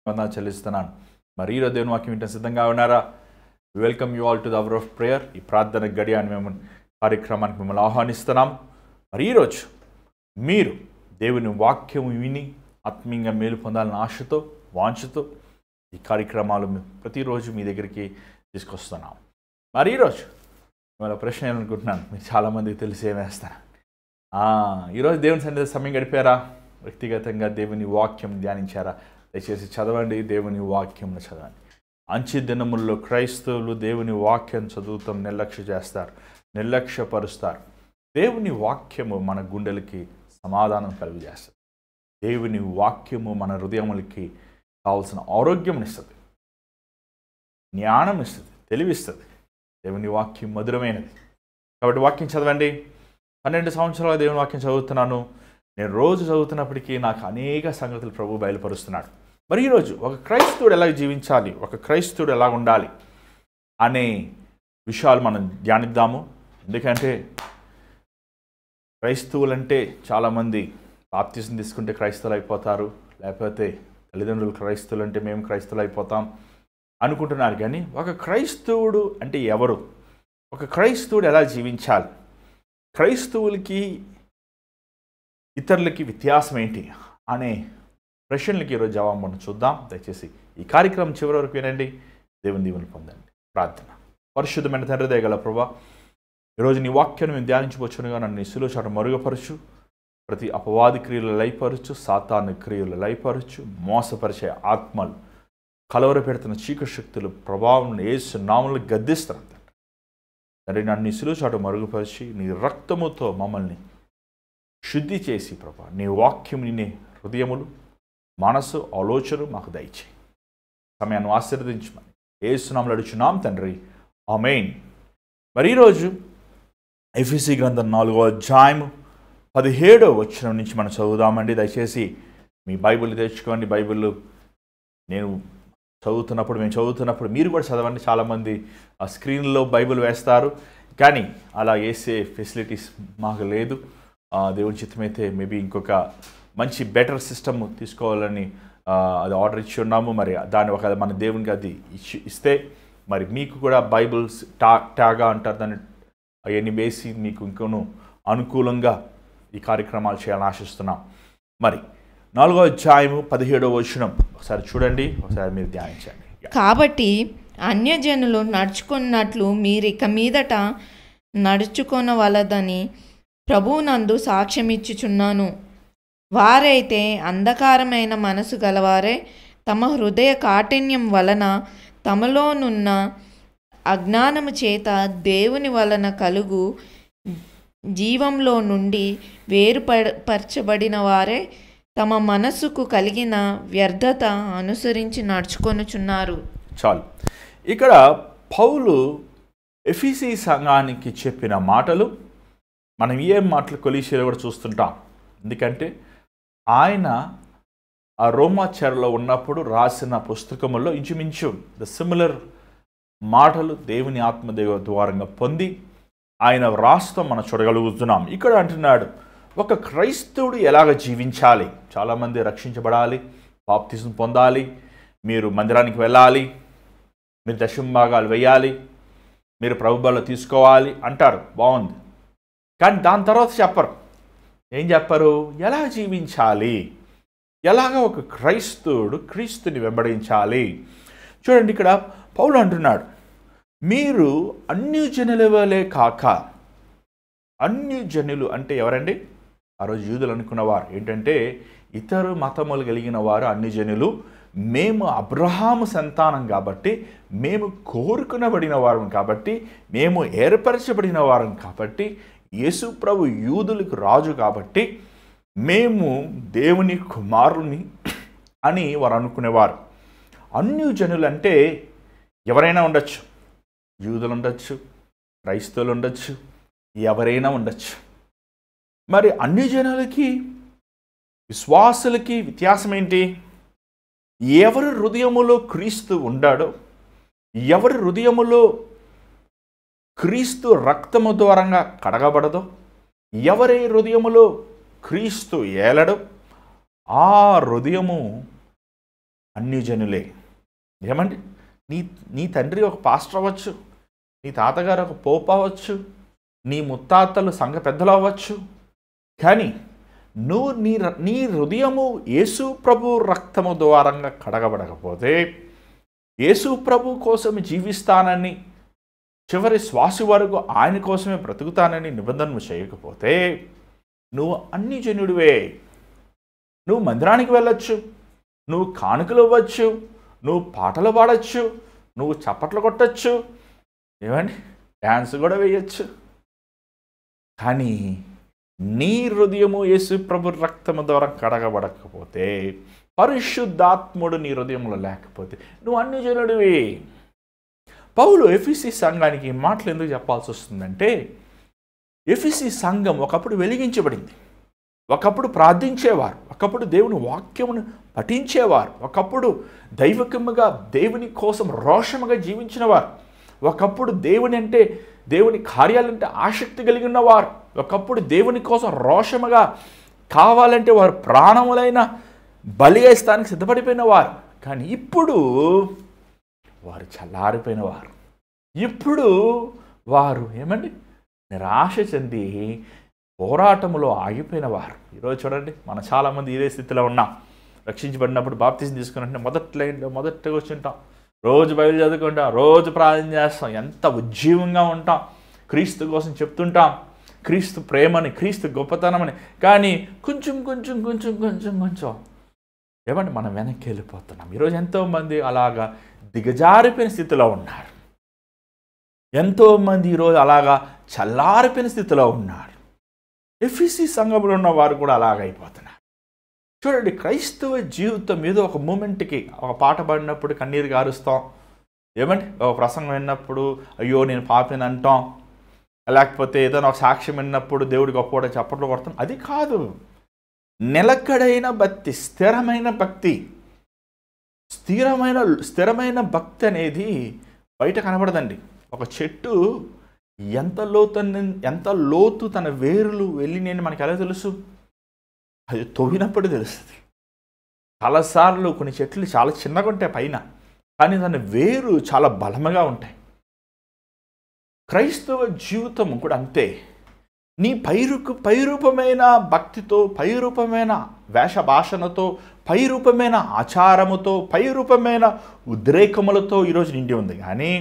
వందనాలు చెల్లిస్తున్నాను. మరి ఈరోజు దేవుని వాక్యం వింటే సిద్ధంగా ఉన్నారా? Welcome you all to the hour of prayer. ఈ ప్రార్థన గడియ అని మేము కార్యక్రమానికి మిమ్మల్ని ఆహ్వానిస్తున్నాం. మరి ఈరోజు మీరు దేవుని వాక్యం విని ఆత్మీయంగా మేలు పొందాలని ఆశతో, వాంఛతో ఈ కార్యక్రమాలు ప్రతిరోజు మీ దగ్గరికి తీసుకొస్తున్నాం. మరి ఈరోజు మిమ్మల్ని ప్రశ్న వేయాలనుకుంటున్నాను. మీరు చాలామందికి తెలిసి ఏమేస్తారా? ఈరోజు దేవుని సన్నిధి సమయం గడిపారా? వ్యక్తిగతంగా దేవుని వాక్యం ధ్యానించారా? దయచేసి చదవండి, దేవుని వాక్యం చదవండి. అంచె దినముల్లో క్రైస్తవులు దేవుని వాక్యం చదువుతాం నిర్లక్ష్య చేస్తారు, నిర్లక్ష్యపరుస్తారు. దేవుని వాక్యము మన గుండెలకి సమాధానం కలుగజేస్తుంది. దేవుని వాక్యము మన హృదయములకి కావాల్సిన ఆరోగ్యం ఇస్తుంది, జ్ఞానం ఇస్తుంది, తెలివిస్తుంది. దేవుని వాక్యం మధురమైనది కాబట్టి వాక్యం చదవండి. 12 సంవత్సరాల దేవుని వాక్యం చదువుతున్నాను. నేను రోజు చదువుతున్నప్పటికీ నాకు అనేక సంగతులు ప్రభు బయలుపరుస్తున్నాడు. మరి ఈరోజు ఒక క్రైస్తవుడు ఎలా జీవించాలి, ఒక క్రైస్తవుడు ఎలా ఉండాలి అనే విషయాలు మనం ధ్యానిద్దాము. ఎందుకంటే క్రైస్తవులంటే చాలామంది బాప్తిసం తీసుకుంటే క్రైస్తవులు అయిపోతారు, లేకపోతే తల్లిదండ్రులు క్రైస్తవులు అంటే మేము క్రైస్తవులు అయిపోతాం అనుకుంటున్నారు. కానీ ఒక క్రైస్తవుడు అంటే ఎవరు, ఒక క్రైస్తవుడు ఎలా జీవించాలి, క్రైస్తవులకి ఇతరులకి వ్యత్యాసం ఏంటి అనే ప్రశ్నలకి ఈరోజు జవాబు మనం చూద్దాం. దయచేసి ఈ కార్యక్రమం చివరి వరకు వినండి. దేవుని దీవెనలు పొందండి. ప్రార్థన. పరిశుద్ధమైన తండ్రి దయగల ప్రభువా, ఈరోజు నీ వాక్యాన్ని మేము ధ్యానించవచ్చునుగా నన్ను శిలువ చాటు మరుగుపరచు. ప్రతి అపవాది క్రియలు లయపరచు, సాతాను క్రియలు లయపరచు. మోసపరిచే ఆత్మలు, కలవర పెడుతున్న చీకటి శక్తులు ప్రభావం యేసు నామములో గద్దిస్తున్నాను తండ్రి. నన్ను శిలువ చాటు మరుగుపరిచి నీ రక్తముతో మమ్మల్ని శుద్ధి చేసి ప్రభా నీ వాక్యం నీ హృదయములు, మనసు, ఆలోచన మాకు దయచేయి. సమయాన్ని ఆశీర్వదించమని యేసు నామములో అడుగుచున్నాం తండ్రి, ఆమేన్. మరి ఈరోజు ఎఫెసీ గ్రంథం 4వ అధ్యాయం 17వ వచనం నుంచి మనం చదువుదామండి. దయచేసి మీ బైబిల్ తెచ్చుకోండి. బైబిల్ మేము చదువుతున్నప్పుడు మీరు కూడా చదవండి. చాలామంది ఆ స్క్రీన్లో బైబిల్ వేస్తారు, కానీ అలా వేసే ఫెసిలిటీస్ మాకు లేదు. దేవుని చిత్తమైతే మేబీ ఇంకొక మంచి బెటర్ సిస్టమ్ తీసుకోవాలని అది ఆర్డర్ ఇచ్చి ఉన్నాము. మరి దాన్ని ఒక మన దేవునికి అది ఇస్తే మరి మీకు కూడా బైబిల్స్ ట్యాగా అంటారు దాన్ని, అవన్నీ వేసి మీకు ఇంకొను అనుకూలంగా ఈ కార్యక్రమాలు చేయాలని ఆశిస్తున్నాం. మరి 4వ అధ్యాయము 17వ వచనం ఒకసారి చూడండి, ఒకసారి మీరు ధ్యానించండి. కాబట్టి అన్యజనులు నడుచుకున్నట్లు మీరిక మీదట నడుచుకొనవలదని ప్రభువునందు సాక్ష్యమిచ్చుచున్నాను. వారైతే అంధకారమైన మనసు గలవారే తమ హృదయ కాఠిన్యం వలన తమలోనున్న అజ్ఞానము చేత దేవుని వలన కలుగు జీవంలో నుండి వేరుపరచబడిన వారే తమ మనస్సుకు కలిగిన వ్యర్థత అనుసరించి నడుచుకొనుచున్నారు. చాలు. ఇక్కడ పౌలు ఎఫెసీ సంఘానికి చెప్పిన మాటలు మనం ఏం మాటలు కొలీసిలో కూడా చూస్తుంటాం. ఎందుకంటే ఆయన ఆ రోమా చెరలో ఉన్నప్పుడు రాసిన పుస్తకముల్లో ఇంచుమించు ద సిమిలర్ మాటలు దేవుని ఆత్మదేవ ద్వారంగా పొంది ఆయన రాష్ట్రం మనం చూడగలుగుతున్నాం. ఇక్కడ అంటున్నాడు ఒక క్రైస్తవుడు ఎలాగ జీవించాలి. చాలామంది రక్షించబడాలి, బాప్తిసం పొందాలి, మీరు మందిరానికి వెళ్ళాలి, మీరు దశమభాగాలు వేయాలి, మీరు ప్రభుబల్లో తీసుకోవాలి అంటారు. బాగుంది, కానీ దాని తర్వాత చెప్పరు. ఏం చెప్పరు? ఎలా జీవించాలి, ఎలాగ ఒక క్రైస్తవుడు క్రీస్తుని వెంబడించాలి. చూడండి, ఇక్కడ పౌలు అంటున్నాడు మీరు అన్యజనుల వలె కాక. అన్యజనులు అంటే ఎవరండి? ఆ రోజు యూదులు అనుకున్నవారు ఏంటంటే ఇతర మతములు కలిగిన వారు అన్యజనులు. మేము అబ్రహాము సంతానం కాబట్టి, మేము కోరుకునబడిన వారం కాబట్టి, మేము ఏర్పరచబడిన వారం కాబట్టి, యేసు ప్రభు యూదులకు రాజు కాబట్టి మేము దేవుని కుమారుని అని వారు అనుకునేవారు. అన్యజనులు అంటే ఎవరైనా ఉండొచ్చు, యూదులు ఉండొచ్చు, క్రైస్తవులు ఉండొచ్చు, ఎవరైనా ఉండొచ్చు. మరి అన్యజనులకి విశ్వాసులకి వ్యత్యాసం ఏంటి? ఎవరి హృదయములో క్రీస్తు ఉండాడో, ఎవరి హృదయములో క్రీస్తు రక్తము ద్వారంగా కడగబడదో, ఎవరి హృదయములో క్రీస్తు ఏలడో ఆ హృదయము అన్యజనులే. ఏమండి, నీ నీ తండ్రి ఒక పాస్టర్ అవ్వచ్చు, నీ తాతగారు ఒక పోప్ అవ్వచ్చు, నీ ముత్తాతలు సంఘ పెద్దలు అవ్వచ్చు, కానీ నువ్వు నీ హృదయము యేసు ప్రభు రక్తము ద్వారంగా కడగబడకపోతే, యేసు ప్రభు కోసం జీవిస్తానని, చివరి శ్వాస వరకు ఆయన కోసమే బ్రతుకుతానని నిబంధనలు చేయకపోతే నువ్వు అన్యజనుడివే. నువ్వు మందిరానికి వెళ్ళొచ్చు, నువ్వు కానుకలు ఇవ్వచ్చు, నువ్వు పాటలు పాడచ్చు, నువ్వు చప్పట్లు కొట్టచ్చు, ఏమండి డ్యాన్స్ కూడా వేయచ్చు, కానీ నీ హృదయము యేసు ప్రభు రక్తము ద్వారా కడగబడకపోతే, పరిశుద్ధాత్ముడు నీ హృదయంలో లేకపోతే నువ్వు అన్యజనుడివి. పౌలు ఎఫెసీ సంఘానికి ఈ మాటలు ఎందుకు చెప్పాల్సి వస్తుందంటే, ఎఫెసీ సంఘం ఒకప్పుడు వెలిగించబడింది, ఒకప్పుడు ప్రార్థించేవారు, ఒకప్పుడు దేవుని వాక్యమును పఠించేవారు, ఒకప్పుడు దైవకముగా దేవుని కోసం రోషముగా జీవించినవారు, ఒకప్పుడు దేవుని కార్యాలంటే ఆసక్తి కలిగి ఉన్నవారు, ఒకప్పుడు దేవుని కోసం రోషముగా కావాలంటే వారు ప్రాణములైన బలి వేస్తానికి సిద్ధపడిపోయిన వారు. కానీ ఇప్పుడు వారు చల్లారిపోయిన వారు, ఇప్పుడు వారు ఏమండి నిరాశ చెంది పోరాటంలో ఆగిపోయిన వారు. ఈరోజు చూడండి, మనం చాలామంది ఇదే స్థితిలో ఉన్నాం. రక్షించబడినప్పుడు బాప్తిజం తీసుకున్నట్టు మొదట్లో కూర్చుంటాం, రోజు బైబిల్ చదువుకుంటాం, రోజు ప్రార్థన చేస్తాం, ఎంత ఉజ్జీవంగా ఉంటాం, క్రీస్తు కోసం చెప్తుంటాం, క్రీస్తు ప్రేమని, క్రీస్తు గొప్పతనమని. కానీ కొంచెం ఏమంటే మనం వెనక్కి వెళ్ళిపోతున్నాం. ఈరోజు ఎంతోమంది అలాగా దిగజారిపోయిన స్థితిలో ఉన్నారు, ఎంతోమంది ఈరోజు అలాగా చల్లారిపోయిన స్థితిలో ఉన్నారు. ఎఫెసీ సంఘంలో ఉన్న వారు కూడా అలాగైపోతున్నారు. చూడండి, క్రైస్తవ జీవితం మీద ఒక మూమెంట్కి ఒక పాట పాడినప్పుడు కన్నీరు గారుస్తాం, ఏమండి ఒక ప్రసంగం విన్నప్పుడు అయ్యో నేను పాపిని అంటాం, లేకపోతే ఏదైనా ఒక సాక్ష్యం విన్నప్పుడు దేవుడి గొప్ప చప్పట్లు కొడతాం. అది కాదు, నిలకడైన భక్తి, స్థిరమైన భక్తి. స్థిరమైన భక్తి అనేది బయట కనబడదండి. ఒక చెట్టు ఎంత లోతు తన వేరులు వెళ్ళినాయని మనకి ఎలా తెలుసు? అది తవ్వినప్పుడు తెలుస్తుంది. చాలాసార్లు కొన్ని చెట్లు చాలా చిన్నగా ఉంటాయి పైన, కానీ దాని వేరు చాలా బలముగా ఉంటాయి. క్రైస్తవ జీవితం కూడా అంతే. నీ పైరూపమైన భక్తితో, పైరూపమైన వేషభాషణతో, పైరూపమైన ఆచారముతో, పైరూపమైన ఉద్రేకములతో ఈరోజు నిండి ఉంది. కానీ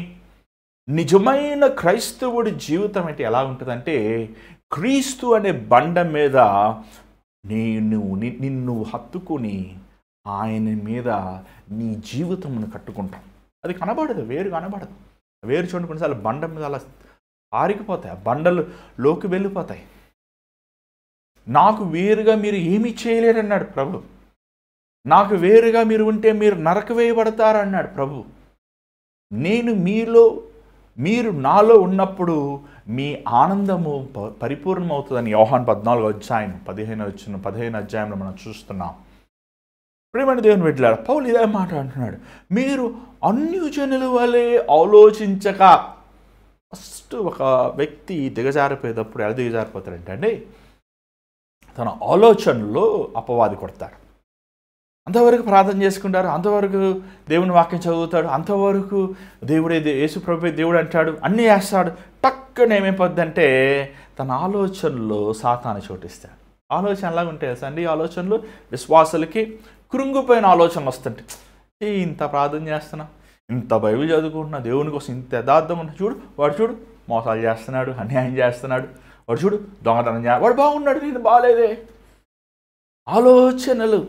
నిజమైన క్రైస్తవుడి జీవితం అంటే ఎలా ఉంటుందంటే, క్రీస్తు అనే బండ మీద నిన్ను హత్తుకుని ఆయన మీద నీ జీవితమును కట్టుకుంటాం. అది కనబడదు, వేరు కనబడదు. వేరు చూడండి, కొన్నిసార్లు బండ మీద అలా ఆరికిపోతాయి, బండలు లోకి వెళ్ళిపోతాయి. నాకు వేరుగా మీరు ఏమీ చేయలేరన్నాడు ప్రభు. నాకు వేరుగా మీరు ఉంటే మీరు నరక వేయబడతారన్నాడు ప్రభు. నేను మీరు నాలో ఉన్నప్పుడు మీ ఆనందము పరిపూర్ణమవుతుందని యోహాను 14వ అధ్యాయం 15వ అధ్యాయంలో మనం చూస్తున్నాం. ప్రియమైన దేవుని బిడ్డలారా, పౌలు ఇదే మాట అంటున్నాడు, మీరు అన్యజనుల వలె ఆలోచించక. ఫస్ట్ ఒక వ్యక్తి దిగజారిపోయేటప్పుడు ఎలా దిగజారిపోతాడంటే అండి, తన ఆలోచనలో అపవాది కొడతాడు. అంతవరకు ప్రార్థన చేసుకుంటారు, అంతవరకు దేవుని వాక్యం చదువుతాడు, అంతవరకు యేసు ప్రభువే దేవుడు అంటాడు, అన్నీ చేస్తాడు. టక్కున ఏమైపోద్దంటే తన ఆలోచనలో సాతాను చోటిస్తాడు. ఆలోచన ఎలాగ ఉంటాయి తెలుసా అండి? ఆలోచనలు విశ్వాసులకి కృంగిపోయిన ఆలోచనలు వస్తుంటాయి. ఇంత ప్రార్థన చేస్తున్నా, ఇంత బైబిల్ చదువుకుంటున్నా, దేవుని కోసం ఇంత యథార్థం ఉన్నా, వాడు మోసాలు చేస్తున్నాడు, అన్యాయం చేస్తున్నాడు, వాడు దొంగతనం వాడు బాగున్నాడు, నేను బాగాలేదే. ఆలోచనలు.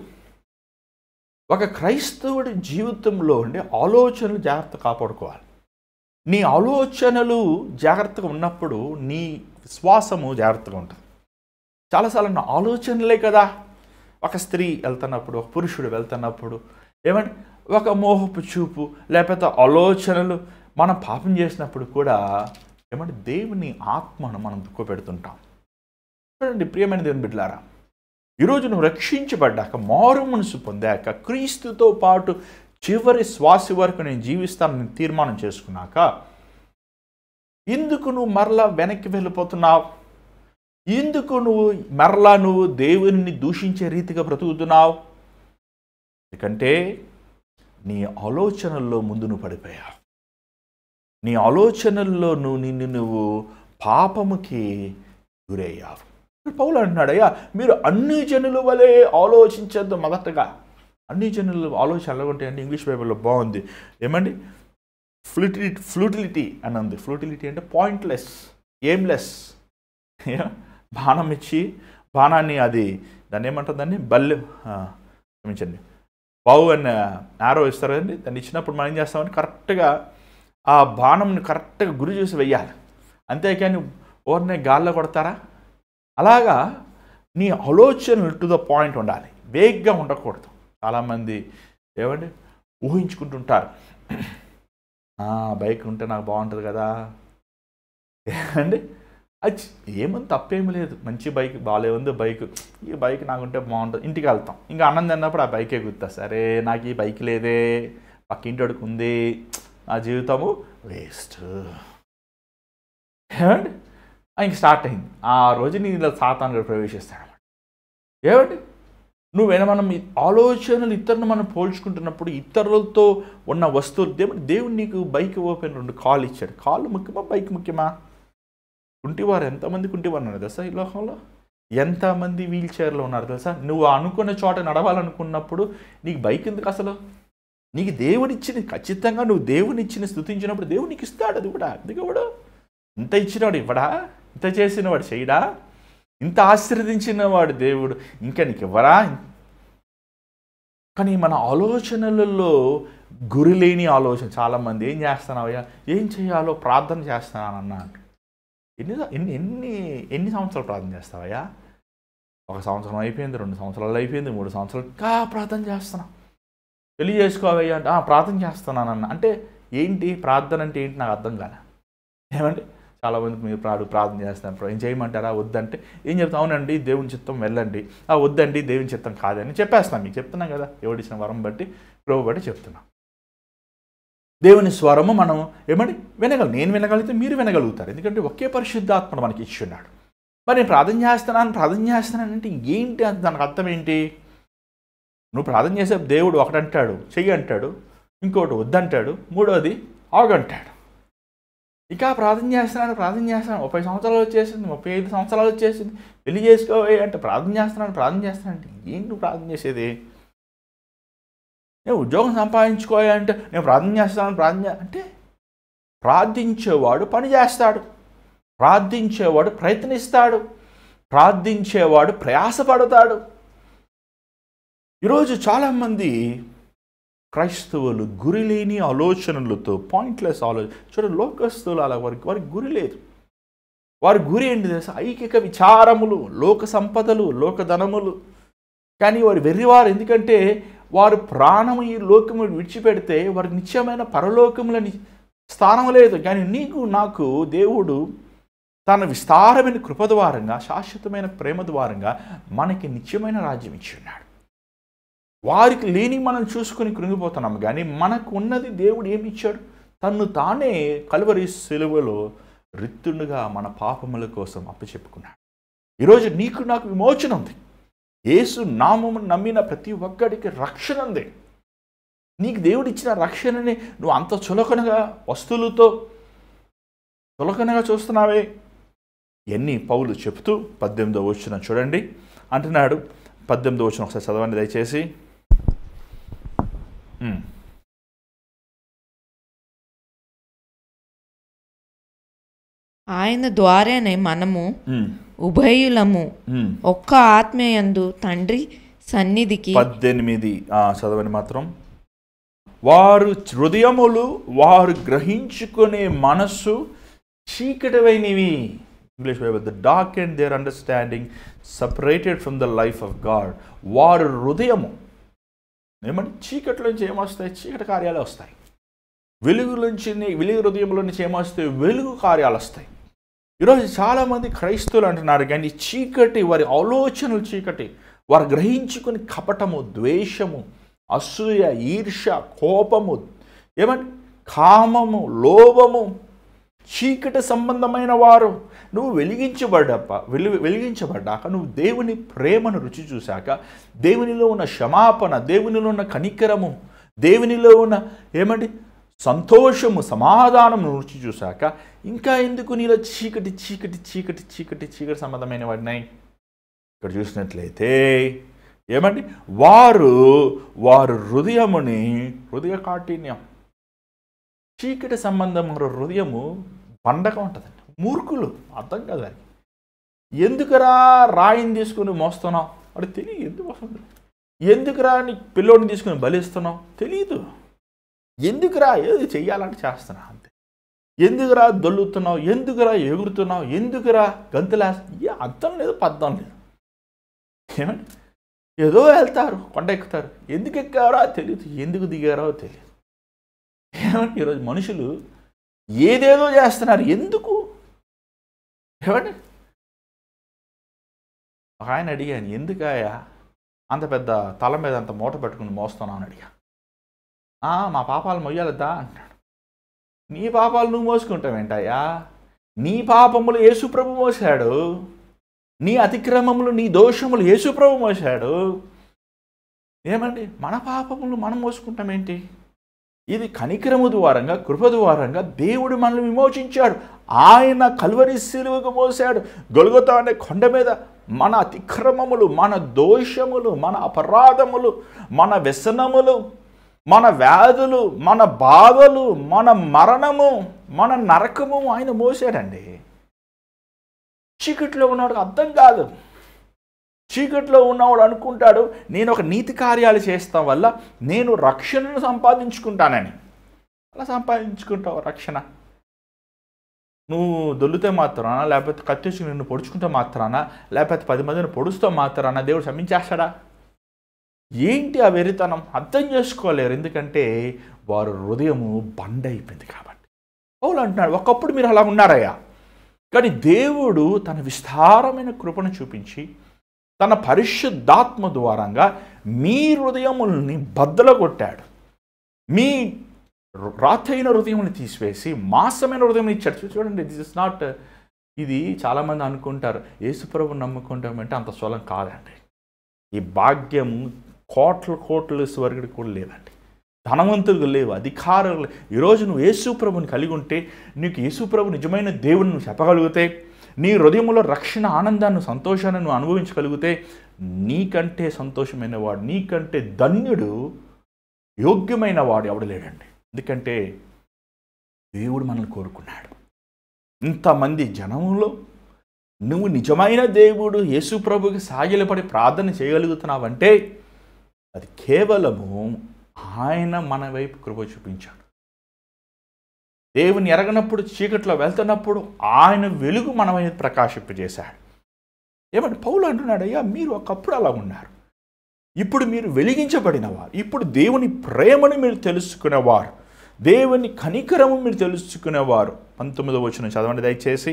ఒక క్రైస్తవుడి జీవితంలో ఉండే ఆలోచనలు జాగ్రత్త కాపాడుకోవాలి. నీ ఆలోచనలు జాగ్రత్తగా ఉన్నప్పుడు నీ విశ్వాసము జాగ్రత్తగా ఉంటుంది. చాలాసార్లు నా ఆలోచనలే కదా, ఒక స్త్రీ వెళ్తున్నప్పుడు, ఒక పురుషుడు వెళ్తున్నప్పుడు, ఏమంటే ఒక మోహపు చూపు లేకపోతే ఆలోచనలు, మనం పాపం చేసినప్పుడు కూడా ఏమంటే దేవుని ఆత్మను మనం దుఃఖపెడుతుంటాం. చూడండి ప్రియమైన దేవుని బిడ్డలారా, ఈరోజు నువ్వు రక్షించబడ్డాక, మారు మనసు పొందాక, క్రీస్తుతో పాటు చివరి శ్వాస వరకు నేను జీవిస్తానని తీర్మానం చేసుకున్నాక, ఎందుకు నువ్వు మరలా వెనక్కి వెళ్ళిపోతున్నావు? ఎందుకు నువ్వు దేవుని దూషించే రీతిగా బ్రతుకుతున్నావు? ఎందుకంటే నీ ఆలోచనల్లో ముందు నువ్వు పడిపోయావు. నీ ఆలోచనల్లో నువ్వు పాపముకి గురయ్యావు. పౌలు అంటున్నాడు, అయ్యా మీరు అన్ని జనుల వలె ఆలోచించద్దు. మొదటగా అన్ని జనులు ఆలోచన ఎలా ఉంటాయంటే ఇంగ్లీష్ బైబిల్లో బాగుంది, ఏమండి, ఫ్లూటిలిటీ అని ఉంది. ఫ్లూటిలిటీ అంటే పాయింట్లెస్, ఎయిమ్లెస్. బాణం ఇచ్చి బాణాన్ని దాన్ని ఏమంటుందండి, క్షమించండి, బావు అన్న యారో ఇస్తారు కదండి, దాన్ని ఇచ్చినప్పుడు మనం ఏం చేస్తామని కరెక్ట్గా ఆ బాణంని కరెక్ట్గా గురి చూసి వెయ్యాలి, అంతేకాని ఓర్నే గాల్లో కొడతారా? అలాగా నీ ఆలోచనలు టు ద పాయింట్ ఉండాలి, వేగ్గా ఉండకూడదు. చాలామంది ఏమండి ఊహించుకుంటుంటారు, బైక్ ఉంటే నాకు బాగుంటుంది కదా అండి. అది ఏమని తప్పేమీ లేదు, మంచి బైక్ బాగాలే ఉంది బైక్, ఈ బైక్ నాకుంటే బాగుంటుంది. ఇంటికి వెళ్తాం, ఇంకా అన్నం తిన్నప్పుడు ఆ బైకే గుర్తా, సరే నాకు ఈ బైక్ లేదే, పక్కింటోడికి ఉంది, నా జీవితము వేస్ట్ ఏమండి. ఇంక స్టార్ట్ అయింది. ఆ రోజు నీ ఇలా సాతానుడు ప్రవేశిస్తాడు. ఏమండి మనం ఆలోచనలు ఇతరులను మనం పోల్చుకుంటున్నప్పుడు ఇతరులతో ఉన్న వస్తువులు, దేవుడు నీకు బైక్ ఓపెన్ 2 కాళ్ళు ఇచ్చాడు. కాళ్ళు ముఖ్యమా, బైక్ ముఖ్యమా? కుంటివారు ఎంతమంది కుంటివారు ఉన్నారు తెలుసా ఈ లోకంలో? ఎంతమంది వీల్ చైర్లో ఉన్నారు తెలుసా? నువ్వు అనుకున్న చోట నడవాలనుకున్నప్పుడు నీకు బైక్ ఎందుకు అసలు? నీకు దేవుడిచ్చింది, ఖచ్చితంగా నువ్వు దేవునిచ్చిన స్తుతించినప్పుడు దేవుడు నీకు ఇస్తాడు. అది కూడా ఎందుకు ఇవ్వడు? ఇంత ఇచ్చినవాడు ఇవ్వడా? ఇంత చేసినవాడు చేయడా? ఇంత ఆశీర్వదించిన వాడు దేవుడు ఇంకా నీకు ఇవ్వరా? కానీ మన ఆలోచనలలో గురిలేని ఆలోచన. చాలామంది ఏం చేస్తున్నావయ్యా, ఏం చేయాలో ప్రార్థన చేస్తున్నానన్నాడు. ఎన్ని సంవత్సరాలు ప్రార్థన చేస్తావయ్యా? 1 సంవత్సరం అయిపోయింది, 2 సంవత్సరాలు అయిపోయింది, 3 సంవత్సరాలు ఇంకా ప్రార్థన చేస్తున్నా. పెళ్లి చేసుకోవయ్యా అంటే ప్రార్థన చేస్తున్నానన్న. అంటే ఏంటి ప్రార్థన అంటే ఏంటి నాకు అర్థం కాలే. ఏమంటే చాలామందికి మీరు ప్రార్థన చేస్తున్నారు, ఏం చేయమంటారా? వద్దంటే ఏం చెప్తాం? అవునండి దేవుని చిత్తం వెళ్ళండి, వద్దండి దేవుని చిత్తం కాదని చెప్పేస్తాను. మీకు చెప్తున్నాం కదా, ఎవడిచ్చిన వరం బట్టి ప్రభు బట్టి చెప్తున్నాం. దేవుని స్వరము మనం ఏమండి నేను వినగలిగితే మీరు వినగలుగుతారు, ఎందుకంటే ఒకే పరిశుద్ధాత్మ మనకి ఇచ్చి ఉన్నాడు. మరి నేను ప్రార్థన చేస్తున్నానంటే ఏంటి అది? దానికి అర్థం ఏంటి? నువ్వు ప్రార్థన చేసే దేవుడు ఒకటంటాడు చెయ్యి అంటాడు, ఇంకోటి వద్దంటాడు, మూడోది ఆగంటాడు. ఇక ప్రార్థన చేస్తున్నాను 30 సంవత్సరాలు వచ్చేసింది, 35 సంవత్సరాలు వచ్చేసింది, పెళ్లి చేసుకోవే అంటే ప్రార్థన చేస్తున్నాను అంటే ఏంటి నువ్వు ప్రార్థన చేసేది? నేను ఉద్యోగం సంపాదించుకోవాలి అంటే నేను ప్రార్థన చేస్తాను అంటే ప్రార్థించేవాడు పని చేస్తాడు, ప్రార్థించేవాడు ప్రయత్నిస్తాడు, ప్రార్థించేవాడు ప్రయాసపడతాడు. ఈరోజు చాలామంది క్రైస్తవులు గురిలేని ఆలోచనలతో, పాయింట్లెస్ ఆలోచన. చూడండి, లోకస్తులు అలా వారికి గురి లేదు. వారి గురి ఏంటి తెలుసా? ఐకిక విచారములు, లోక సంపదలు, లోకధనములు. కానీ వారు వెర్రివారు, ఎందుకంటే వారు ప్రాణము ఈ లోకము విడిచిపెడితే వారికి నిత్యమైన పరలోకములని స్థానం లేదు. కానీ నీకు నాకు దేవుడు తన విస్తారమైన కృప ద్వారంగా, శాశ్వతమైన ప్రేమ ద్వారంగా మనకి నిత్యమైన రాజ్యం ఇచ్చి ఉన్నాడు. వారికి లేని మనం చూసుకొని కృంగిపోతున్నాము, కానీ మనకు ఉన్నది దేవుడు ఏమి ఇచ్చాడు? తన్ను తానే కలువరి సిలువలో రిత్తుండుగా మన పాపముల కోసం అప్పచెప్పుకున్నాడు. ఈరోజు నీకు నాకు విమోచన ఉంది. యేసు నామమును నమ్మిన ప్రతి ఒక్కడికి రక్షణ ఉంది. నీకు దేవుడు ఇచ్చిన రక్షణని నువ్వు అంత చులకనగా వస్తువులతో చులకనగా చూస్తున్నావే. ఎన్ని పౌలు చెప్తూ 18వ వచనం చూడండి అంటున్నాడు. 18వ వచనం ఒకసారి చదవండి దయచేసి. ఆయన ద్వారానే మనము ఉభయులము ఒక్క ఆత్మయందు తండ్రి సన్నిధికి. 18 చదవని మాత్రం. వారు హృదయములు వారు గ్రహించుకునే మనస్సు చీకటివైనవి. English Bible, the dark and their understanding separated from the life of God. వారు హృదయము ఏమంటే చీకటిలోంచి ఏమొస్తాయి? చీకటి కార్యాలు వస్తాయి. వెలుగు హృదయంలో నుంచి ఏమొస్తాయి? వెలుగు కార్యాలు వస్తాయి. ఈరోజు చాలామంది క్రైస్తవులు అంటున్నారు, కానీ చీకటి, వారి ఆలోచనలు చీకటి. వారు గ్రహించుకుని కపటము, ద్వేషము, అసూయ, ఈర్ష, కోపము, ఏమంటే కామము, లోభము, చీకటి సంబంధమైన వారు. నువ్వు వెలిగించబడ్డాక నువ్వు దేవుని ప్రేమను రుచి చూశాక, దేవునిలో ఉన్న క్షమాపణ, దేవునిలో ఉన్న కనికరము, దేవునిలో ఉన్న ఏమండి సంతోషము సమాధానము రుచి చూశాక ఇంకా ఎందుకు నీలో చీకటి చీకటి చీకటి చీకటి చీకటి సంబంధమైన వాడినాయి? ఇక్కడ చూసినట్లయితే ఏమండి వారు హృదయ కాఠిన్యం, చీకటి సంబంధం హృదయము బండగా ఉంటుందండి. మూర్ఖులు, అర్థం కాదు అది. ఎందుకురా రాయిని తీసుకుని మోస్తున్నావు అది తెలియదు. ఎందుకు వస్తుంది? ఎందుకురా నీ పిల్లోడిని తీసుకుని బలిస్తున్నావు తెలియదు. ఎందుకురా ఏది చెయ్యాలంటే చేస్తున్నావు అంతే. ఎందుకురా దొల్లుతున్నావు, ఎందుకురా ఎగురుతున్నావు, ఎందుకురా గంతులేస్తా, అర్థం లేదు పద్ధం లేదు. ఏమండి ఏదో వెళ్తారు, కొండ ఎక్కుతారు, ఎందుకు ఎక్కారో తెలియదు, ఎందుకు దిగారో తెలియదు. ఏమంటే ఈరోజు మనుషులు ఏదేదో చేస్తున్నారు, ఎందుకు? ఏమండి ఒక ఆయన అడిగాను, ఎందుకయ్యా అంత పెద్ద తల మీద అంత మూట పెట్టుకుని మోస్తున్నావు అని అడిగా. మా పాపాలు మొయ్యాలద్దా అంటాడు. నీ పాపాలు నువ్వు మోసుకుంటావేంటయ్యా? నీ పాపములు యేసుప్రభు మోసాడు, నీ అతిక్రమములు నీ దోషములు యేసుప్రభు మోసాడు. ఏమండి మన పాపములు మనం మోసుకుంటామేంటి? ఇది కనికరము ద్వారంగా, కృప ద్వారంగా దేవుడు మనల్ని విమోచించాడు. ఆయన కల్వరి శిలువకు మోసాడు. గొల్గొతా అనే కొండ మీద మన అతిక్రమములు, మన దోషములు, మన అపరాధములు, మన వ్యసనములు, మన వ్యాధులు, మన బాధలు, మన మరణము, మన నరకము ఆయన మోసాడండి. చీకట్లో ఉన్నవాడు అర్థం కాదు. చీకట్లో ఉన్నవాడు అనుకుంటాడు నేను ఒక నీతి కార్యాలు చేస్తాం వల్ల నేను రక్షణను సంపాదించుకుంటానని. అలా సంపాదించుకుంటావు రక్షణ? నువ్వు దొల్లితే మాత్రానా, లేకపోతే కత్తెచ్చి నిన్ను పొడుచుకుంటే మాత్రానా, లేకపోతే 10 మందిని పొడుస్తూ మాత్రానా దేవుడు క్షమించేస్తాడా? ఏంటి ఆ వెరితనం? అర్థం చేసుకోలేరు. ఎందుకంటే వారు హృదయము బండ అయిపోయింది కాబట్టి. పౌలు అంటున్నాడు ఒకప్పుడు మీరు అలా ఉన్నారయ్యా, కానీ దేవుడు తన విస్తారమైన కృపను చూపించి తన పరిశుద్ధాత్మ ద్వారంగా మీ హృదయముల్ని బద్దలగొట్టాడు. మీ రాతైన హృదయముని తీసివేసి మాసమైన హృదయం ఇచ్చాడు. చూడండి, దిస్ ఇస్ నాట్, ఇది చాలామంది అనుకుంటారు యేసుప్రభుని నమ్ముకుంటామంటే అంత సులభం కాదండి. ఈ భాగ్యం కోట్ల స్వర్గుడికి కూడా లేదండి, ధనవంతులకు లేవు, అధికారులు. ఈరోజు నువ్వు యేసుప్రభుని కలిగి ఉంటే, నీకు యేసుప్రభు నిజమైన దేవుని నువ్వు చెప్పగలిగితే, నీ హృదయంలో రక్షణ ఆనందాన్ని సంతోషాన్ని నువ్వు అనుభవించగలిగితే, నీకంటే సంతోషమైన వాడు, నీకంటే ధన్యుడు, యోగ్యమైన వాడు ఎవడు లేడండి. ఎందుకంటే దేవుడు మనల్ని కోరుకున్నాడు. ఇంతమంది జనంలో నువ్వు నిజమైన దేవుడు యేసుప్రభుకి సాగిలపడి ప్రార్థన చేయగలుగుతున్నావంటే అది కేవలము ఆయన మన వైపు కృప చూపించాడు. దేవుని ఎరగనప్పుడు, చీకట్లో వెళ్తున్నప్పుడు ఆయన వెలుగు మన వైపు ప్రకాశింపజేశాడు. ఏమంటే పౌలు అంటున్నాడు, అయ్యా మీరు ఒకప్పుడు అలా ఉన్నారు, ఇప్పుడు మీరు వెలిగించబడినవారు, ఇప్పుడు దేవుని ప్రేమను మీరు తెలుసుకునేవారు, దేవుని కనికరము మీరు తెలుసుకునేవారు. 19వ వచనం చదవండి దయచేసి.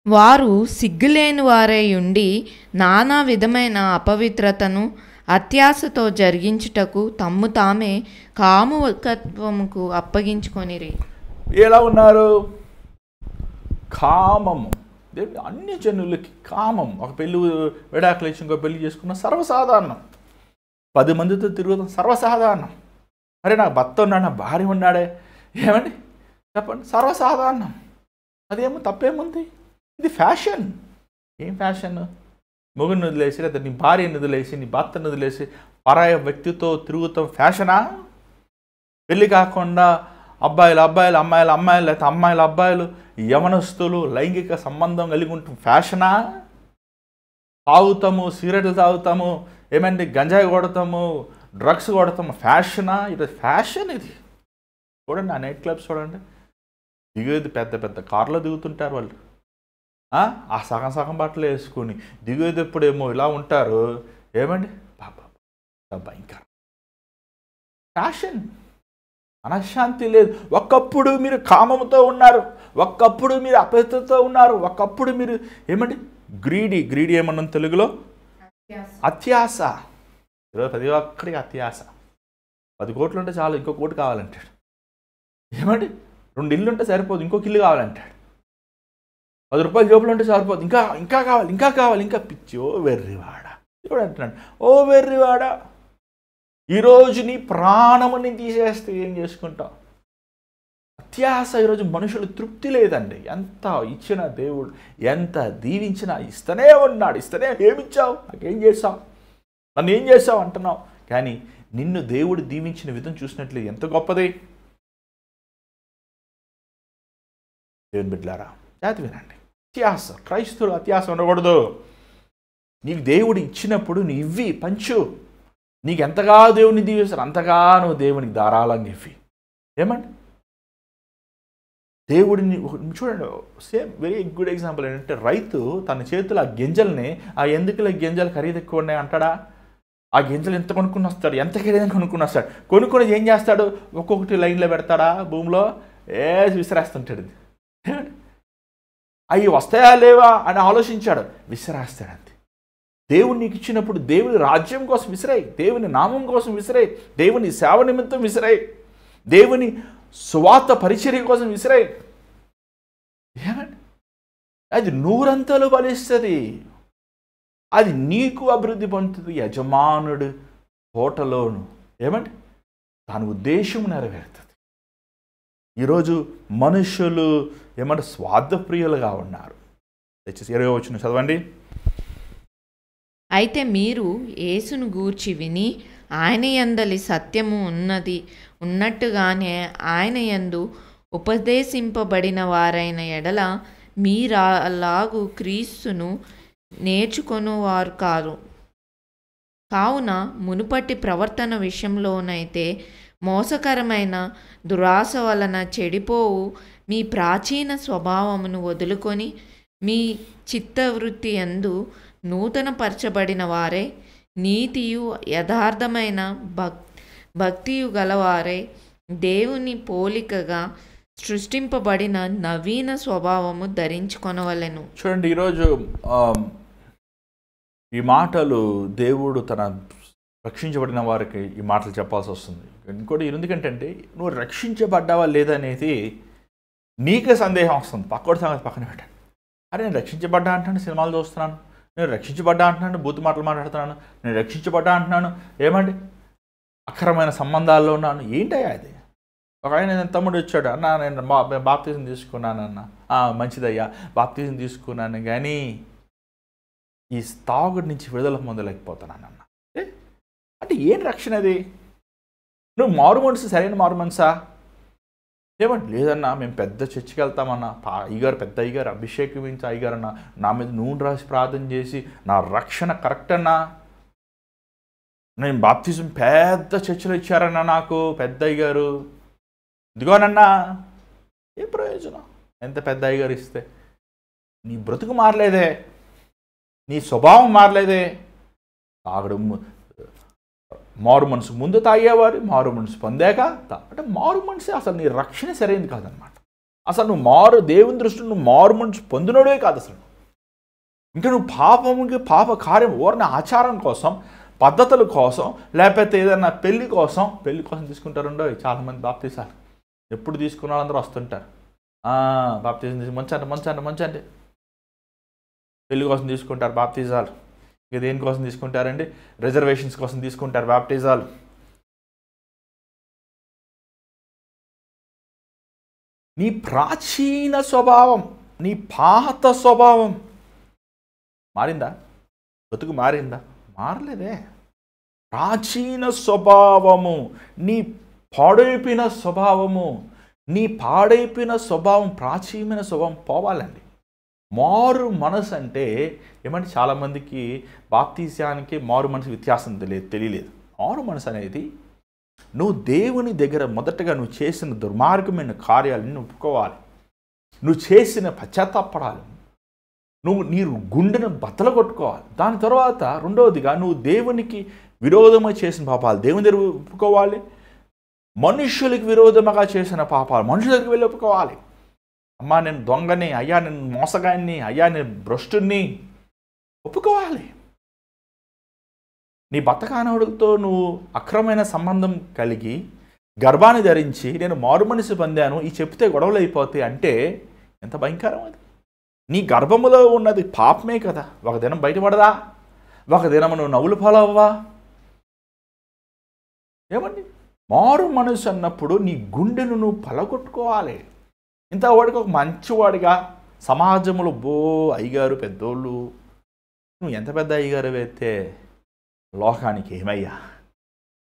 వారు సిగ్గులేని వారై ఉండి నానా విధమైన అపవిత్రతను అత్యాశతో జరిగించుటకు తమ్ము తామే కాముకత్వముకు అప్పగించుకొనిరి. ఎలా ఉన్నారు? కామము. అన్ని జనులకి కామం. ఒక పెళ్ళి విడాకులు ఇచ్చి ఇంకో పెళ్లి చేసుకున్న సర్వసాధారణం. 10 మందితో తిరుగుతాం సర్వసాధారణం. అరే నాకు భర్త ఉన్నాడు, నా భార్య ఉన్నాడే, ఏమండి చెప్పండి, సర్వసాధారణం. అదేమో తప్పేముంది? ఇది ఫ్యాషన్. ఏం ఫ్యాషన్? మొగుడిని వదిలేసి, లేదా నీ భార్యని వదిలేసి, నీ భర్తను వదిలేసి పరాయ వ్యక్తితో తిరుగుతాం ఫ్యాషనా? పెళ్ళి కాకుండా అబ్బాయిలు అమ్మాయిలు లేకపోతే అమ్మాయిలు అబ్బాయిలు యవనస్తులు లైంగిక సంబంధం కలిగి ఉంటాం ఫ్యాషనా? తాగుతాము, సిగరెట్లు తాగుతాము, ఏమండి గంజాయి కొడతాము, డ్రగ్స్ కొడతాము, ఫ్యాషనా? ఇది ఫ్యాషన్. ఇది చూడండి, ఆ నైట్ క్లబ్స్ చూడండి, దిగేది పెద్ద పెద్ద కార్లో దిగుతుంటారు వాళ్ళు. ఆ సగం బట్టలు వేసుకొని దిగేది ఎప్పుడేమో ఇలా ఉంటారు. ఏమండి బాబా భయంకరం ఫ్యాషన్. మనశ్శాంతి లేదు. ఒకప్పుడు మీరు కామముతో ఉన్నారు, ఒకప్పుడు మీరు అపవిత్రతో ఉన్నారు, ఒకప్పుడు మీరు ఏమండి గ్రీడీ ఏమన్నా తెలుగులో అత్యాశ. ఈరోజు ప్రతి ఒక్కడికి అత్యాశ. 10 కోట్లు ఉంటే చాలు, ఇంకో కోటి కావాలంటాడు. ఏమండి 2 ఇల్లు ఉంటే సరిపోదు, ఇంకొక ఇల్లు కావాలంటాడు. 10 రూపాయలు జోబులు ఉంటే సరిపోదు, ఇంకా కావాలి, ఇంకా పిచ్చో వెర్రివాడ. దేవుడు అంటున్నాడు, ఓ వెర్రివాడా, ఈరోజు నీ ప్రాణముని తీసేస్తే ఏం చేసుకుంటావు? అత్యాశ ఈరోజు మనుషులు తృప్తి లేదండి. ఎంత ఇచ్చిన దేవుడు, ఎంత దీవించినా ఇస్తూనే ఉన్నాడు. ఇస్తూనే ఏమిచ్చావు, నాకేం చేసావు, నన్ను ఏం చేసావు అంటున్నావు. కానీ నిన్ను దేవుడు దీవించిన విధం చూసినట్లు ఎంత గొప్పది. దేవుని బిడ్డలారా, జాతి వినండి. అత్యాశ, క్రైస్తవులు అత్యాశ ఉండకూడదు. నీకు దేవుడు ఇచ్చినప్పుడు నువ్వు ఇవ్వి, పంచు. నీకు ఎంతగా దేవుని దీవిస్తారు అంతగా నువ్వు దేవునికి ధారాళంగా ఇవ్వి. ఏమండి, దేవుడిని చూడండి, సేమ్ వెరీ గుడ్ ఎగ్జాంపుల్ ఏంటంటే, రైతు తన చేతులు ఆ గింజల్ని, ఆ ఎందుకుల గింజలు ఖరీదు ఎక్కువ ఉన్నాయి అంటాడా? ఆ గింజలు ఎంత కొనుక్కుని వస్తాడు, ఎంత ఖరీదని కొనుక్కుని వస్తాడు. కొనుక్కొని ఏం చేస్తాడు? ఒక్కొక్కటి లైన్లో పెడతాడా భూమిలో, విసిరేస్తుంటాడు. అవి వస్తాయా లేవా అని ఆలోచించాడు, విసిరేస్తాడు. దేవుడు నీకు ఇచ్చినప్పుడు దేవుని రాజ్యం కోసం విసిరాయి, దేవుని నామం కోసం విసిరాయి, దేవుని సేవ నిమిత్తం విసిరాయి, దేవుని సువార్త పరిచర్య కోసం విసిరాయి. ఏమండి, అది నూరంతలు ఫలిస్తుంది. అది నీకు అభివృద్ధి పొందుతుంది. యజమానుడు తోటలోను ఏమండి దాని ఉద్దేశం నెరవేరుతుంది. ఈరోజు మనుషులు ఏమంటే స్వార్థప్రియులుగా ఉన్నారు. దయచేసి 20వ వచనం చదవండి. అయితే మీరు యేసును గూర్చి విని ఆయన యందలి సత్యము ఉన్నట్టుగానే ఆయన యందు ఉపదేశింపబడిన వారైన ఎడల మీరలాగు క్రీస్తును నేర్చుకొనువారు కారు. కావున మునుపటి ప్రవర్తన విషయంలోనైతే మోసకరమైన దురాశ వలన చెడిపోవు మీ ప్రాచీన స్వభావమును వదులుకొని మీ చిత్తవృత్తి యందు నూతన పరచబడిన వారే నీతియు యథార్థమైన భక్తియు గలవారే దేవుని పోలికగా సృష్టింపబడిన నవీన స్వభావము ధరించుకొనవలెను. చూడండి, ఈరోజు ఈ మాటలు దేవుడు తన రక్షించబడిన వారికి ఈ మాటలు చెప్పాల్సి వస్తుంది. ఇంకోటి ఎందుకంటే నువ్వు రక్షించబడ్డావా లేదనేది నీకే సందేహం వస్తుంది. పక్కోడి సంగతి పక్కన పెట్టండి. అరే నేను రక్షించబడ్డా అంటున్నాను, సినిమాలు చూస్తున్నాను, నేను రక్షించబడ్డా అంటున్నాను, బూతు మాటలు మాట్లాడుతున్నాను, నేను రక్షించబడ్డా అంటున్నాను, ఏమండి అక్రమైన సంబంధాల్లో ఉన్నాను. ఏంటయ్యా అది? ఒక ఆయన నేను తమ్ముడు వచ్చాడు, అన్న నేను బాప్తిజం తీసుకున్నానన్న. మంచిదయ్యా, బాప్తిజం తీసుకున్నాను, కానీ ఈ తాగుడి నుంచి విడుదల పొందలేకపోతున్నానన్న. అంటే ఏం రక్షణ అది? నువ్వు మారు మనసు సరైన మారు మనసా? ఏమంటే లేదన్నా మేము పెద్ద చర్చికి వెళ్తామన్నా, అయ్యగారు పెద్ద అయ్యగారు అభిషేకించి అయ్యగారు అన్న నా మీద నూనె రాసి ప్రార్థన చేసి నా రక్షణ కరెక్ట్ అన్నా, నేను బాప్తిజం పెద్ద చర్చిలో ఇచ్చారన్నా నాకు పెద్ద అయ్యగారు, ఇదిగోనన్నా. ఏ ప్రయోజనం? ఎంత పెద్ద అయ్యగారు ఇస్తే నీ బ్రతుకు మారలేదే, నీ స్వభావం మారలేదే. తాగడం మారు మనసు ముందు తాగేవారు, మారు మనసు పొందాక అంటే మారు మనసే అసలు నీ రక్షణ సరైనది కాదనమాట. అసలు నువ్వు దేవుని దృష్టిలో నువ్వు మారు మనసు పొందినోడే కాదు అసలు. ఇంకా నువ్వు పాప కార్యం ఓరిన ఆచారం కోసం, పద్ధతుల కోసం, లేకపోతే ఏదైనా పెళ్లి కోసం తీసుకుంటారుండో చాలామంది బాప్తీసాలు. ఎప్పుడు తీసుకున్న వాళ్ళందరూ వస్తుంటారు, బాప్తీసం తీసి మంచండి పెళ్లి కోసం తీసుకుంటారు బాప్తీసాలు. ఇక దేనికోసం తీసుకుంటారండి? రిజర్వేషన్స్ కోసం తీసుకుంటారు బాప్టిజాలు. నీ ప్రాచీన స్వభావం, నీ పాత స్వభావం మారిందా? బతుకు మారిందా? మారలేదే. ప్రాచీన స్వభావము, నీ పాడైపోయిన స్వభావం, ప్రాచీనమైన స్వభావం పోవాలండి. మారు మనసు అంటే ఏమంటే చాలామందికి బాప్తీసానికి మారు మనసు వ్యత్యాసం తెలియలేదు. మారు మనసు అనేది నువ్వు దేవుని దగ్గర మొదటగా నువ్వు చేసిన దుర్మార్గమైన కార్యాలను ఒప్పుకోవాలి, నువ్వు చేసిన పశ్చాత్తాపడాలి, నీ గుండెను బద్దలు కొట్టుకోవాలి. దాని తర్వాత రెండవదిగా నువ్వు దేవునికి విరోధమై చేసిన పాపాలు దేవుని దగ్గర ఒప్పుకోవాలి, మనుషులకు విరోధముగా చేసిన పాపాలు మనుషుల దగ్గరికి వెళ్ళి ఒప్పుకోవాలి. అమ్మా నేను దొంగని, అయ్యా నేను మోసగాన్ని, అయ్యా నేను భ్రష్టుని ఒప్పుకోవాలి. నీ బతకానవుడితో నువ్వు అక్రమైన సంబంధం కలిగి గర్భాన్ని ధరించి నేను మారు మనసు పొందాను ఈ చెప్తే గొడవలు అయిపోతాయి అంటే ఎంత భయంకరం అది. నీ గర్భములో ఉన్నది పాపమే కదా, ఒక దినం బయటపడదా? ఒక దినము నువ్వు నవ్వులు పాలవ్వా? ఏమండి, మారు మనసు అన్నప్పుడు నీ గుండెను నువ్వు పలగొట్టుకోవాలి. ఇంతవాడికి ఒక మంచివాడిగా సమాజంలో అయ్యగారు పెద్దోళ్ళు, నువ్వు ఎంత పెద్ద అయ్యగారు అయితే లోకానికి ఏమయ్యా?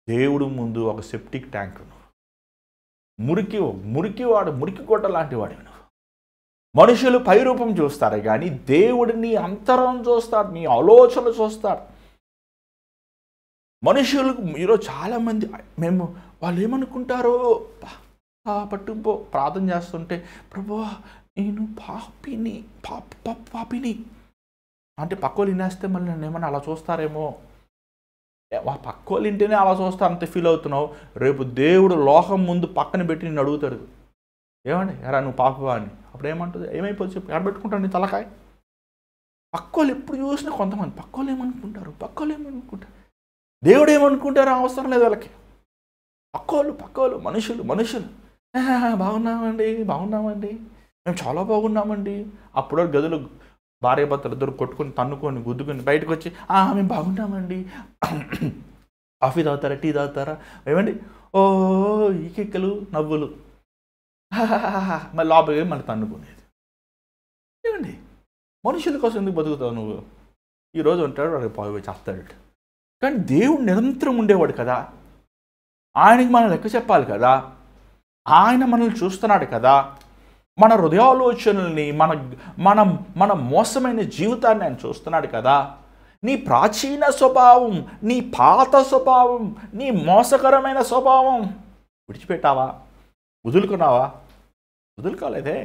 దేవుడు ముందు ఒక సెప్టిక్ ట్యాంక్, మురికి కొట్ట లాంటి వాడివి నువ్వు. మనుషులు పైరూపం చూస్తారు కానీ దేవుడిని అంతరం చూస్తాడు, నీ ఆలోచనలు చూస్తాడు. మనుషులకు ఈరోజు చాలామంది వాళ్ళు ఏమనుకుంటారో పట్టుపో ప్రార్థన చేస్తుంటే, ప్రభువా నేను పాపిని అంటే పక్కోళ్ళు వినేస్తే మళ్ళీ నన్ను ఏమన్నా అలా చూస్తారేమో, పక్కోళ్ళు ఇంటేనే అలా చూస్తా అంత ఫీల్ అవుతున్నావు. రేపు దేవుడు లోకం ముందు పక్కన పెట్టి నిన్ను అడుగుతాడు, ఏమండి ఎరా నువ్వు పాపవా అని. అప్పుడు ఏమంటుంది? ఏమైపోతుంది చెప్పు, ఎడబెట్టుకుంటాను నీ తలకాయ. పక్కోళ్ళు ఎప్పుడు చూసినా కొంతమంది పక్కోళ్ళు ఏమనుకుంటారు, దేవుడు ఏమనుకుంటారో అవసరం లేదు వాళ్ళకి. పక్కోళ్ళు మనుషులు బాగున్నామండి, మేము చాలా బాగున్నామండి. అప్పుడు గదులు భార్య భర్తలు ఇద్దరు కొట్టుకొని తన్నుకొని గుద్దుకొని బయటకు వచ్చి మేము బాగున్నామండి, కాఫీ తాగుతారా, టీ తాగుతారా, ఏమండి ఓ ఈ కిక్కలు నవ్వులు, మళ్ళీ లోపలికి మళ్ళీ తన్నుకునేది. ఏమండి మనుషుల కోసం ఎందుకు బతుకుతావు నువ్వు? ఈరోజు ఉంటాడు వాడికి పోయి చేస్తాడు. కానీ దేవుడు నిరంతరం ఉండేవాడు కదా, ఆయనకి మనం లెక్క చెప్పాలి కదా, ఆయన మనల్ని చూస్తున్నాడు కదా, మన హృదయాలోచనల్ని మన మోసమైన జీవితాన్ని ఆయన చూస్తున్నాడు కదా. నీ ప్రాచీన స్వభావం, నీ పాత స్వభావం, నీ మోసకరమైన స్వభావం విడిచిపెట్టావా? వదులుకున్నావా? వదులుకోలేదే.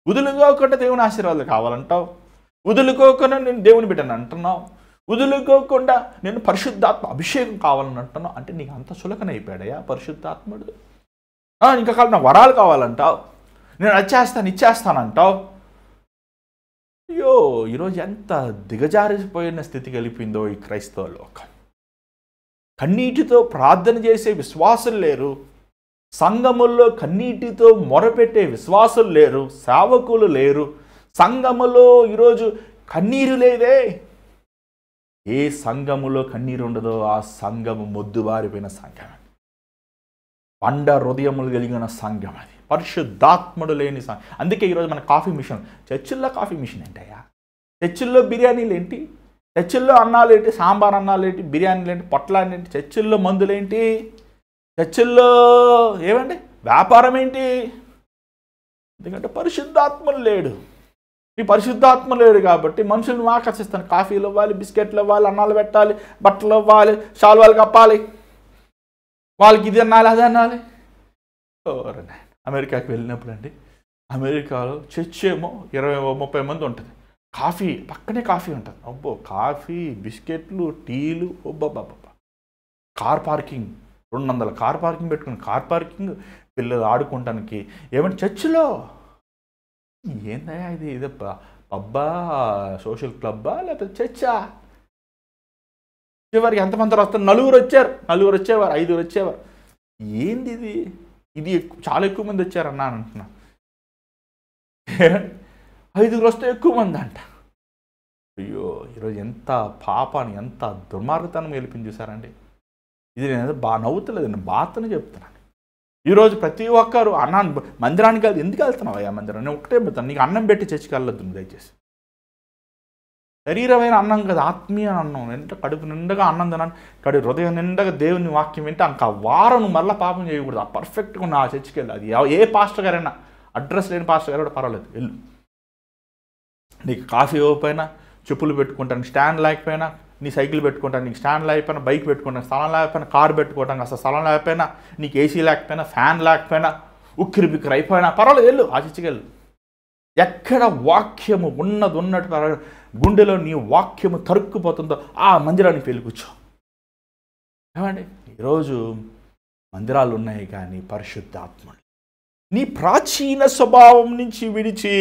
వదులుకోకుండా దేవుని ఆశీర్వాదాలు కావాలంటావు, వదులుకోకుండా నేను దేవుని బిడ్డను అంటున్నావు, వదులుకోకుండా నేను పరిశుద్ధాత్మ అభిషేకం కావాలని అంటున్నావు. అంటే నీకు అంత చులకన అయిపోయాడయా పరిశుద్ధాత్ముడు? ఇంకా కాదు నాకు వరాలు కావాలంటావు, నేను ఇచ్చేస్తానంటావు. అయ్యో ఈరోజు ఎంత దిగజారిపోయిన స్థితికి వెళ్ళిపోయిందో ఈ క్రైస్తవ లోకం. కన్నీటితో ప్రార్థన చేసే విశ్వాసులు లేరు, సంఘముల్లో కన్నీటితో మొరపెట్టే విశ్వాసులు లేరు, సేవకులు లేరు. సంఘములో ఈరోజు కన్నీరు లేదే. ఏ సంఘములో కన్నీరు ఉండదో ఆ సంఘము మొద్దుబారిపోయిన సంఘం, పండ హృదయములు కలిగిన సంఘం, అది పరిశుద్ధాత్ముడు లేని సంఘం. అందుకే ఈరోజు మన కాఫీ మిషన్, చర్చిల్లో కాఫీ మిషన్ ఏంటయ్యా? చర్చిల్లో బిర్యానీలు ఏంటి? చర్చిల్లో అన్నాలు ఏంటి? సాంబార్ అన్నాలు ఏంటి? బిర్యానీలు ఏంటి? పొట్లాలు ఏంటి? చర్చిల్లో మందులేంటి? చర్చిల్లో ఏమండి వ్యాపారం ఏంటి? ఎందుకంటే పరిశుద్ధాత్ములు లేడు. ఈ పరిశుద్ధాత్మ లేడు కాబట్టి మనుషులను ఆకర్షిస్తాను. కాఫీలు ఇవ్వాలి, బిస్కెట్లు ఇవ్వాలి, అన్నాలు పెట్టాలి, బట్టలు ఇవ్వాలి, శాలువాలు కప్పాలి, వాళ్ళకి ఇది అనాలి అది అనాలి. అమెరికాకి వెళ్ళినప్పుడు అండి, అమెరికాలో చర్చ్ ఏమో 20-30 మంది ఉంటుంది, కాఫీ పక్కనే కాఫీ ఉంటుంది. అబ్బో కాఫీ, బిస్కెట్లు, టీలు, ఒబ్బబ్బబ్బా. కార్ పార్కింగ్ 200 కార్ పార్కింగ్ పెట్టుకుని, కార్ పార్కింగ్ పిల్లలు ఆడుకోవటానికి. ఏమంటే చర్చిలో ఏందయ్యా ఇది పబ్బా, సోషల్ క్లబ్బా లేకపోతే చర్చా? చివరికి ఎంతమంది వస్తారు? 4 వచ్చేవారు, 5 వచ్చేవారు. ఏంది ఇది చాలా ఎక్కువ మంది వచ్చారన్నా అని అంటున్నా. 5 వస్తే ఎక్కువ మంది అంట. అయ్యో ఈరోజు ఎంత పాపాన్ని, ఎంత దుర్మార్గతనం వెళ్ళిపోయింది చూసారండి. ఇది నేను నవ్వుతలేదు, నేను బాధని చెప్తున్నాను. ఈరోజు ప్రతి ఒక్కరు అన్నాన్ని మందిరానికి వెళ్తే ఎందుకు వెళ్తున్నావు అయ్యా మందిరం? నేను ఒకటే పెడతాను, నీకు అన్నం పెట్టి చర్చికి వెళ్ళొద్దు దయచేసి. శరీరమైన అన్నం కదా, ఆత్మీయ అన్నం. ఎంత కడుపు నిండగా అన్నం తినాలి, హృదయం నిండగా దేవుని వాక్యం వింటే అంక వారం మళ్ళీ పాపం చేయకూడదు. ఆ పర్ఫెక్ట్గా ఉన్న ఆ చర్చికి వెళ్ళి, అది ఏ పాస్టర్ గారైనా, అడ్రస్ లేని పాస్టర్ గారు కూడా పర్వాలేదు వెళ్ళు. నీకు కాఫీ ఇవ్వకపోయినా, చెప్పులు పెట్టుకుంటానికి స్టాండ్ లేకపోయినా, నీ సైకిల్ పెట్టుకుంటాను నీకు స్టాండ్ లేకపోయినా, బైక్ పెట్టుకుంటాను స్థలం లేకపోయినా, కారు పెట్టుకోవడానికి అసలు స్థలం లేకపోయినా, నీకు ఏసీ లేకపోయినా, ఫ్యాన్ లేకపోయినా, ఉక్కిరి బిక్కిరి అయిపోయినా పర్వాలేదు వెళ్ళు, ఆ చర్చికి వెళ్ళు. ఎక్కడ వాక్యము ఉన్నట్టు గుండెలో నీ వాక్యము తరుక్కుపోతుందో ఆ మందిరానికి వెళ్ళి కూర్చో. ఏమండి ఈరోజు మందిరాలు ఉన్నాయి కానీ పరిశుద్ధాత్ముడు నీ ప్రాచీన స్వభావం నుంచి విడిచి.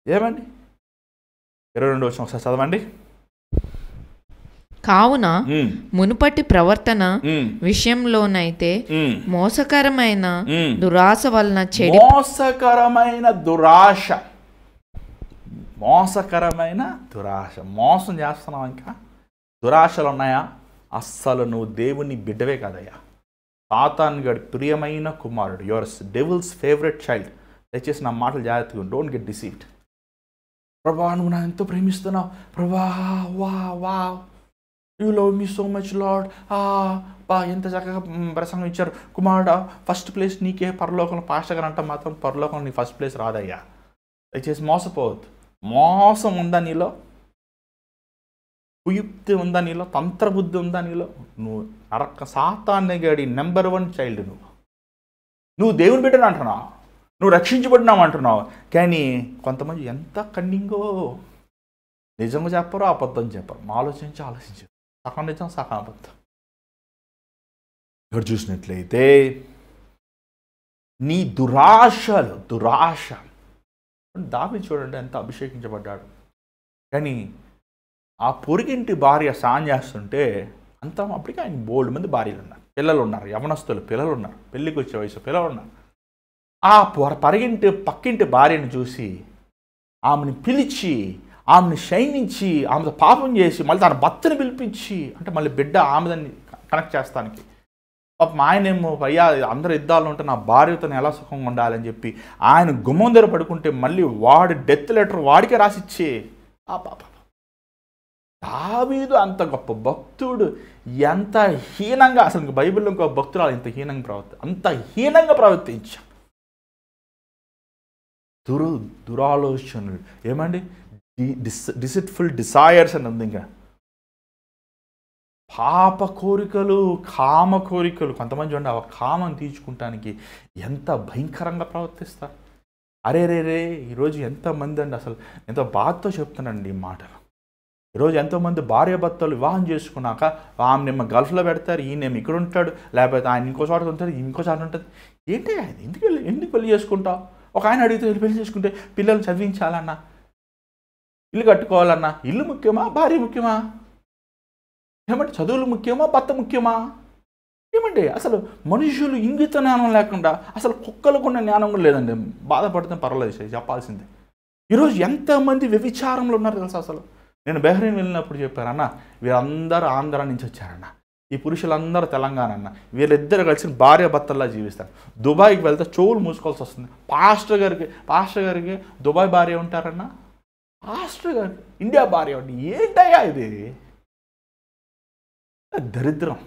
ఏమండి 22వ వచనం ఒకసారి చదవండి. కావున మునుపటి ప్రవర్తన విషయంలోనైతే మోసకరమైన దురాశ వలన మోసకరమైన దురాశ, మోసకరమైన దురాశ. మోసం చేస్తున్నావు, ఇంకా దురాశలు ఉన్నాయా? అస్సలు నువ్వు దేవుని బిడ్డవే కాదయ్యా. సాతాను గడి ప్రియమైన కుమారుడు, యువర్ డెవిల్స్ ఫేవరెట్ చైల్డ్. దయచేసి నా మాటలు జాగ్రత్తగా, డోంట్ గెట్ డిసీవ్డ్. ప్రభా నువ్వు నా ఎంతో ప్రేమిస్తున్నావు ప్రభా, వా వా you love me so much lord. బా ఎంత చక్కగా ప్రసంగం ఇచ్చారు కుమారుడా, ఫస్ట్ ప్లేస్ నీకే పరలోకంలో. పాస్టర్ గారు అంటే మాత్రం పరలోకంలో నీ ఫస్ట్ ప్లేస్ రాదయ్యా. దయచేసి మోసపోవద్దు. మోసం ఉందా నీలో? కుయుక్తి ఉందా నీలో? తంత్రబుద్ధి ఉందా నీలో? నువ్వు నరక సాతాన్ని గడి నెంబర్ 1 చైల్డ్. నువ్వు దేవుని బిడ్డను అంటున్నావు, నువ్వు రక్షించబడినావు అంటున్నావు, కానీ కొంతమంది ఎంత కన్నింగో. నిజంగా చెప్పరు, అబద్ధం చెప్పరు. ఆలోచించి సగం నిజం సగం అబద్ధం. ఇక్కడ చూసినట్లయితే నీ దురాశ. దావీదు చూడండి ఎంత అభిషేకించబడ్డాడు, కానీ ఆ పొరిగింటి భార్య సాయం చేస్తుంటే అంతా అప్పటికి ఆయన బోల్డ్ మంది భార్యలు ఉన్నారు, పిల్లలు ఉన్నారు, యవనస్తులు పిల్లలు ఉన్నారు, పెళ్ళికి వచ్చే వయసు పిల్లలు ఉన్నారు. ఆ పక్కింటి భార్యను చూసి ఆమెను పిలిచి, ఆమెను శయనించి, ఆమెతో పాపం చేసి, మళ్ళీ తన భర్తను పిలిపించి, అంటే మళ్ళీ బిడ్డ ఆమెదాన్ని కనెక్ట్ చేస్తానికి. పాపం ఆయనేమో అయ్యా అందరు యుద్ధాలు ఉంటే నా భార్యతో ఎలా సుఖంగా ఉండాలని చెప్పి ఆయన గుమ్మం దగ్గర పడుకుంటే మళ్ళీ వాడి డెత్ లెటర్ వాడికే రాసిచ్చే. ఆ పాప దావీదు అంత గొప్ప భక్తుడు ఎంత హీనంగా, అసలు బైబిల్లో ఇంకో భక్తులు ఇంత హీనంగా ప్రవర్తించాడు. దురాలోచనలు ఏమండి, డిసిట్ఫుల్ డిజైర్స్ అని ఉంది. ఇంకా పాప కోరికలు, కామ కోరికలు. కొంతమంది చూడండి ఆ కామం తీర్చుకుంటానికి ఎంత భయంకరంగా ప్రవర్తిస్తారు. అరే ఈరోజు ఎంతమంది అండి, అసలు ఎంతో బాధతో చెప్తున్నానండి ఈ మాటలు. ఈరోజు ఎంతోమంది భార్యాభర్తలు వివాహం చేసుకున్నాక ఆమె గల్ఫ్లో పెడతారు, ఈయనేమో ఇక్కడ ఉంటాడు, లేకపోతే ఆయన ఇంకో చోట ఉంటాడు, ఇంకో చోట ఉంటుంది. ఏంటి ఆయన ఎందుకు పెళ్లి చేసుకుంటావు? ఒక ఆయన అడిగితే పెళ్లి చేసుకుంటే పిల్లలు చదివించాలన్నా, ఇల్లు కట్టుకోవాలన్నా, ఇల్లు ముఖ్యమా భార్య ముఖ్యమా? ఏమంటే చదువులు ముఖ్యమా భర్త ముఖ్యమా? ఏమండి అసలు మనుషులు ఇంగిత జ్ఞానం లేకుండా, అసలు కుక్కలకు ఉన్న జ్ఞానం కూడా లేదండి. బాధపడితే పర్వాలేదు, చెప్పాల్సిందే. ఈరోజు ఎంతమంది వ్యభిచారంలో ఉన్నారు తెలుసా? అసలు నేను బెహ్రెయిన్ వెళ్ళినప్పుడు చెప్పారన్న, వీరందరూ ఆంధ్ర నుంచి వచ్చారన్న, ఈ పురుషులందరూ తెలంగాణ అన్న, వీళ్ళిద్దరు కలిసి భార్య భర్తల్లా జీవిస్తారు. దుబాయ్కి వెళ్తే చెవులు మూసుకోవాల్సి వస్తుంది. పాస్టర్ గారికి దుబాయ్ భార్య ఉంటారన్న, పాస్టర్ గారికి ఇండియా భార్య ఉంటుంది. ఏంటయ్యా ఇది దరిద్రం?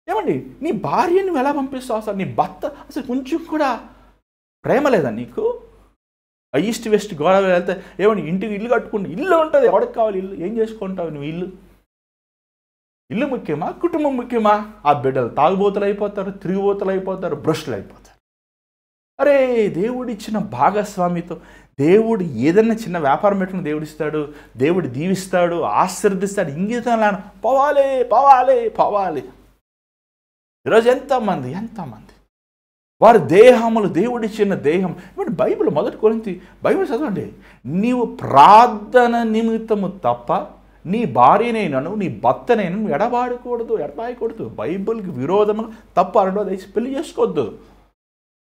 ఏమండి నీ భార్యని నువ్వు ఎలా పంపిస్తావు? అసలు నీ భర్త అసలు కొంచెం కూడా ప్రేమ లేదా నీకు? ఈస్ట్ వెస్ట్ గోదావరి వెళ్తే ఏమండి ఇంటికి ఇల్లు కట్టుకుంటే ఇల్లు ఉంటుంది, ఎవరికి కావాలి ఇల్లు? ఏం చేసుకుంటావు నువ్వు? ఇల్లు ముఖ్యమా కుటుంబం ముఖ్యమా? ఆ బిడ్డలు తాగుబోతులు అయిపోతారు, తిరిగిబోతులు అయిపోతారు, భ్రష్టులు అయిపోతారు. అరే దేవుడిచ్చిన భాగస్వామితో దేవుడు ఏదైనా చిన్న వ్యాపారం పెట్టుకుని దేవుడు ఇస్తాడు, దేవుడు దీవిస్తాడు, ఆశీర్దిస్తాడు. ఇంగితం పోవాలి. ఈరోజు ఎంతమంది వారి దేహములు దేవుడిచ్చిన దేహం. ఇప్పుడు బైబిల్ మొదటి కొరింథీ బైబిల్ చదవండి. నీవు ప్రార్థన నిమిత్తము తప్ప నీ భార్యనైనాను నీ భర్తనైనా నువ్వు ఎడబాయకూడదు. బైబిల్కి విరోధము తప్పు అనడం దయచేసి పెళ్లి చేసుకోవద్దు.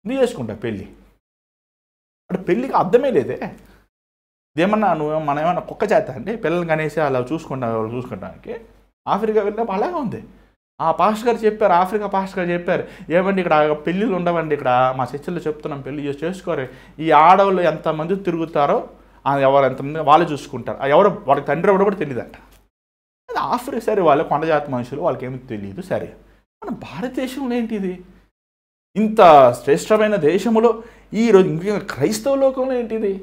నీ చేసుకుంటా పెళ్ళి అంటే పెళ్ళికి అర్థమే లేదే. ఇదేమన్నా మనం ఏమన్నా కుక్క చేత అంటే పిల్లలు కనేసి అలా చూసుకుంటానికి. ఆఫ్రికా వెళ్ళినప్పుడు అలాగే ఉంది. ఆ పాస్టర్ గారు చెప్పారు, ఆఫ్రికా పాస్టర్ గారు చెప్పారు, ఏమండి ఇక్కడ పెళ్ళిళ్ళు ఉండవండి, ఇక్కడ మా చర్చిలో చెప్తున్నాం పెళ్లి చేసుకోరు. ఈ ఆడవాళ్ళు ఎంతమంది తిరుగుతారో ఎవరు ఎంతమంది వాళ్ళు చూసుకుంటారు. ఎవరు వాళ్ళకి తండ్రి ఎవరు కూడా తెలియదంట. అది ఆఫ్రికా. సరే వాళ్ళు కొండజాతి మనుషులు, వాళ్ళకి ఏమి తెలియదు. సరే మన భారతదేశంలో ఏంటిది? ఇంత శ్రేష్టమైన దేశంలో ఈరోజు ఇంకా క్రైస్తవ లోకంలో ఏంటిది?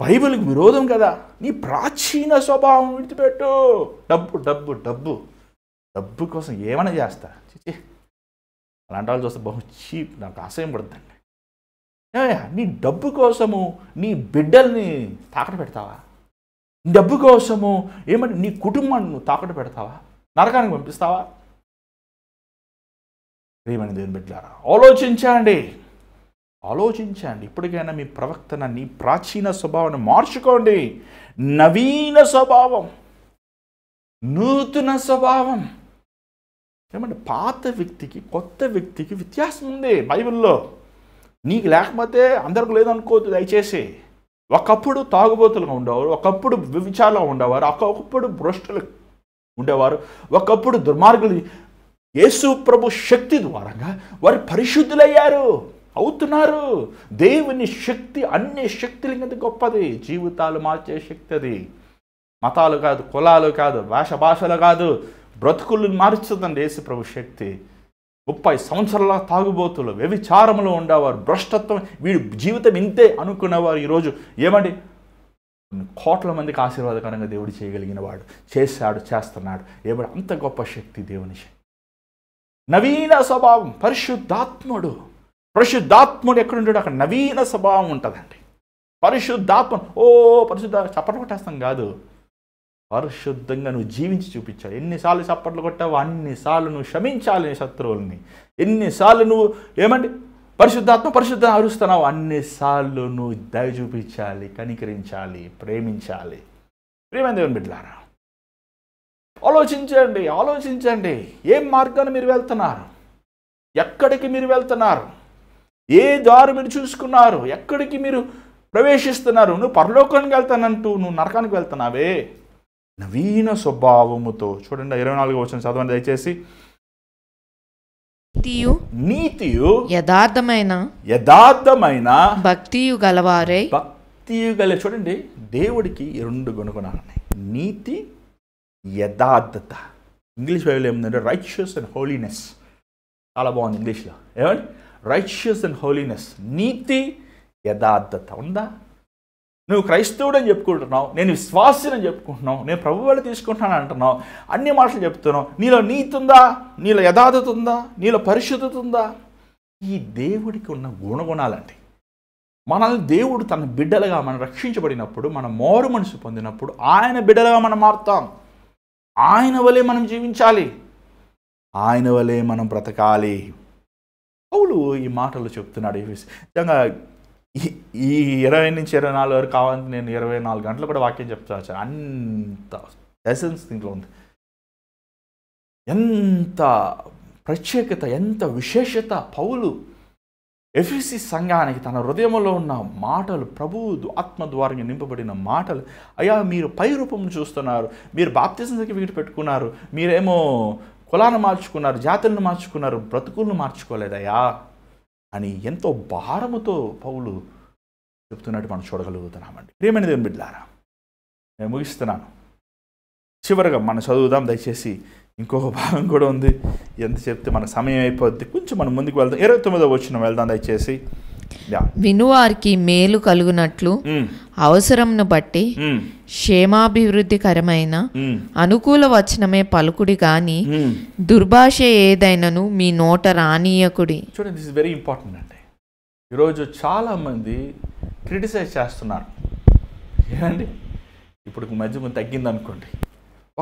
బైబిల్కి విరోధం కదా. నీ ప్రాచీన స్వభావం విడిచిపెట్టు. డబ్బు కోసం ఏమైనా చేస్తా. అలాంటి వాళ్ళు చూస్తే బహు చీప్, నాకు అసహ్యం పడుతుందండి. నీ డబ్బు కోసము నీ బిడ్డల్ని తాకట్టు పెడతావా? డబ్బు కోసము ఏమంటే నీ కుటుంబాన్ని నువ్వు తాకట్టు పెడతావా? నరకానికి పంపిస్తావా? ప్రియమైన దేవుని బిడ్డలారా, ఆలోచించండి. ఇప్పటికైనా మీ ప్రవర్తన, నీ ప్రాచీన స్వభావాన్ని మార్చుకోండి. నవీన స్వభావం, నూతన స్వభావం. ఏమంటే పాత వ్యక్తికి కొత్త వ్యక్తికి వ్యత్యాసం ఉంది బైబిల్లో. నీకు లేకపోతే అందరికి లేదనుకోవద్దు దయచేసి. ఒకప్పుడు తాగుబోతులుగా ఉండేవారు, ఒకప్పుడు వ్యభిచారులుగా ఉండేవారు, ఒకప్పుడు భ్రష్టులు ఉండేవారు, ఒకప్పుడు దుర్మార్గులు. యేసు ప్రభు శక్తి ద్వారంగా వారు పరిశుద్ధులయ్యారు, అవుతున్నారు. దేవుని శక్తి అన్ని శక్తుల కింద గొప్పది. జీవితాలు మార్చే శక్తి అది. మతాలు కాదు, కులాలు కాదు, భాషలు కాదు, బ్రతుకులను మార్చుతుందండి యేసు ప్రభు శక్తి. 30 సంవత్సరాల తాగుబోతులు, వ్యభిచారంలో ఉండేవారు, భ్రష్టత్వం, వీడి జీవితం ఇంతే అనుకునేవారు ఈరోజు ఏమండి కోట్ల మందికి ఆశీర్వాదకరంగా దేవుడు చేయగలిగిన వాడు, చేశాడు, చేస్తున్నాడు. ఏమంటే అంత గొప్ప శక్తి దేవుని శక్తి. నవీన స్వభావం, పరిశుద్ధాత్ముడు ఎక్కడుంటాడు అక్కడ నవీన స్వభావం ఉంటుందండి. పరిశుద్ధాత్మ పరిశుద్ధ చప్పట్లు కొట్టేస్తాం కాదు, పరిశుద్ధంగా నువ్వు జీవించి చూపించాలి. ఎన్నిసార్లు చప్పట్లు కొట్టావు అన్నిసార్లు నువ్వు క్షమించాలి శత్రువుల్ని. ఎన్నిసార్లు నువ్వు ఏమండి పరిశుద్ధ అరుస్తున్నావు అన్నిసార్లు నువ్వు దయ చూపించాలి, కనికరించాలి, ప్రేమించాలి. ప్రేమైన దేవుని బిడ్డలారా, ఆలోచించండి. ఏం మార్గాన్ని మీరు వెళ్తున్నారు? ఎక్కడికి మీరు వెళ్తున్నారు? ఏ దారి మీరు చూసుకున్నారు? ఎక్కడికి మీరు ప్రవేశిస్తున్నారు? నువ్వు పరలోకానికి వెళ్తానంటూ నువ్వు నరకానికి వెళ్తున్నావే. నవీన స్వభావముతో చూడండి 24వ వచనం చదవండి దయచేసి. నీతియు యథార్థమైన భక్తియు గలవారే. చూడండి, దేవుడికి 2 గుణగుణాలు ఉన్నాయి, నీతి, యథార్థత. ఇంగ్లీష్ బైబిల్ ఏముందంటే రైచియస్ అండ్ హోలీనెస్. చాలా బాగుంది ఇంగ్లీష్లో. ఏమండి రైచియస్ అండ్ హోలీనెస్, నీతి, యథార్థత ఉందా? నువ్వు క్రైస్తవుడు అని చెప్పుకుంటున్నావు, నేను విశ్వాసిని అని చెప్పుకుంటున్నావు, నేను ప్రభు వల్ల తీసుకుంటున్నాను అంటున్నావు, అన్ని మాటలు చెప్తున్నావు. నీలో నీతి ఉందా? నీలో యథార్థత ఉందా? నీలో పరిశుద్ధత ఉందా? ఈ దేవుడికి ఉన్న గుణగుణాలండి. మనల్ని దేవుడు తన బిడ్డలుగా మనం రక్షించబడినప్పుడు, మన మారు మనసు పొందినప్పుడు ఆయన బిడ్డలుగా మనం మారుతాం. ఆయన వలె మనం జీవించాలి, ఆయన వలె మనం బ్రతకాలి. పౌలు ఈ మాటలు చెప్తున్నాడు. నిజంగా ఈ 20 నుంచి 24 వరకు కావాలంటే నేను 24 గంటలు కూడా వాక్యం చెప్తాను. అంత ఎసెన్స్ దీంట్లో ఉంది. ఎంత ప్రత్యేకత, ఎంత విశేషత. పౌలు ఎఫెసీ సంఘానికి తన హృదయంలో ఉన్న మాటలు, ప్రభు ఆత్మ ద్వారా నింపబడిన మాటలు. అయ్యా, మీరు పై రూపం చూస్తున్నారు, మీరు బాప్తిజం సర్టిఫికెట్ పెట్టుకున్నారు, మీరేమో కులాన్ని మార్చుకున్నారు, జాతులను మార్చుకున్నారు, బ్రతుకులను మార్చుకోలేదయ్యా అని ఎంతో భారముతో పౌలు చెప్తున్నట్టు మనం చూడగలుగుతున్నామండి. ప్రియమైన దేవుని బిడ్డలారా, నేను ముగిస్తున్నాను. చివరిగా మనం చదువుదాం దయచేసి. ఇంకొక భాగం కూడా ఉంది, ఎంత చెప్తే మన సమయం అయిపోద్ది. కొంచెం మనం ముందుకు వెళ్దాం. 29వ వచనం వెళ్దాం దయచేసి. వినువారికి మేలు కలుగునట్లు అవసరంను బట్టి క్షేమాభివృద్ధికరమైన అనుకూల వచనమే పలుకుడి గాని దుర్భాష ఏదైనను మీ నోట రానీయకుడి. చూడండి, దిస్ ఇస్ వెరీ ఇంపార్టెంట్ అండి. ఈరోజు చాలామంది క్రిటిసైజ్ చేస్తున్నారు. ఏమండి, ఇప్పుడు మధ్య కొంచెం తగ్గిందనుకోండి,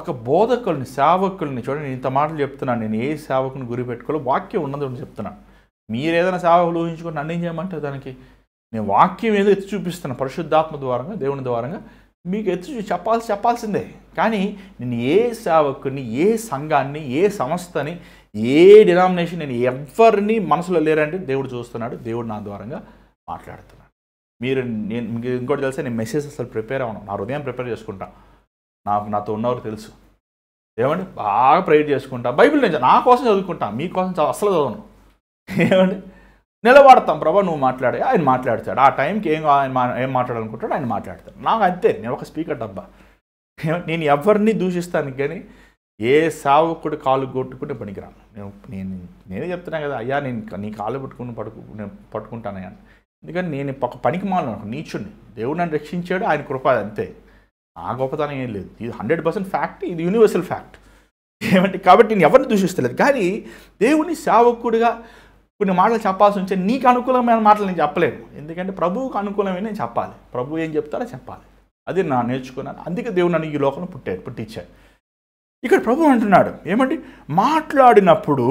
ఒక బోధకుల్ని, సేవకుల్ని చూడండి, ఇంత మాటలు చెప్తున్నాను. నేను ఏ సేవకుని గురి పెట్టుకోవాలో వాక్యం ఉన్నది చెప్తున్నాను. మీరు ఏదైనా సేవకులు ఊహించుకొని నన్ను ఏం చేయమంటే దానికి నేను వాక్యం ఏదో ఎత్తి చూపిస్తున్నాను పరిశుద్ధాత్మ ద్వారంగా, దేవుని ద్వారంగా మీకు ఎత్తి చెప్పాల్సిందే. కానీ నేను ఏ సేవకుని, ఏ సంఘాన్ని, ఏ సంస్థని, ఏ డినామినేషన్, నేను ఎవరిని మనసులో లేరంటే దేవుడు చూస్తున్నాడు, దేవుడు నా ద్వారంగా మాట్లాడుతున్నాడు. నేను మీకు ఇంకోటి తెలుసా, నేను మెసేజ్ అసలు ప్రిపేర్ అవ్వను, నా హృదయం ప్రిపేర్ చేసుకుంటాను. నాతో ఉన్నవారు తెలుసు. ఏమండి, బాగా ప్రేయర్ చేసుకుంటా, బైబిల్ నేను నా కోసం చదువుకుంటాను, మీకోసం అసలు చదవను. ఏమండి, నిలబడతాం, ప్రభా నువ్వు మాట్లాడే, ఆయన మాట్లాడతాడు. ఆ టైంకి ఏం మాట్లాడాలనుకుంటాడు ఆయన మాట్లాడతాడు. నాకు అంతే, నేను ఒక స్పీకర్ డబ్బా. నేను ఎవరిని దూషిస్తాను కానీ ఏ సేవకుడు కాలు కొట్టుకుంటే పనికిరాను. నేనే చెప్తున్నాను కదా, అయ్యా నేను నీ కాలు నేను పట్టుకుంటానయ్యా. ఎందుకని నేను ఒక పనికి మాలను, నీచుడిని. దేవుడు నన్ను రక్షించాడు, ఆయన కృప, అంతే. నా గొప్పతనం ఏం లేదు. ఇది 100% ఫ్యాక్ట్, ఇది యూనివర్సల్ ఫ్యాక్ట్. ఏమంటే కాబట్టి నేను ఎవరిని దూషిస్తలేదు. కానీ దేవుని సేవకుడిగా కొన్ని మాటలు చెప్పాల్సి ఉంటే నీకు అనుకూలమైన మాటలు నేను చెప్పలేను. ఎందుకంటే ప్రభువుకు అనుకూలమైన నేను చెప్పాలి, ప్రభు ఏం చెప్తారో చెప్పాలి. అది నా నేర్చుకున్నాను. అందుకే దేవుడు నన్ను ఈ లోకంలో పుట్టించాడు. ఇక్కడ ప్రభు అంటున్నాడు ఏమండి, మాట్లాడినప్పుడు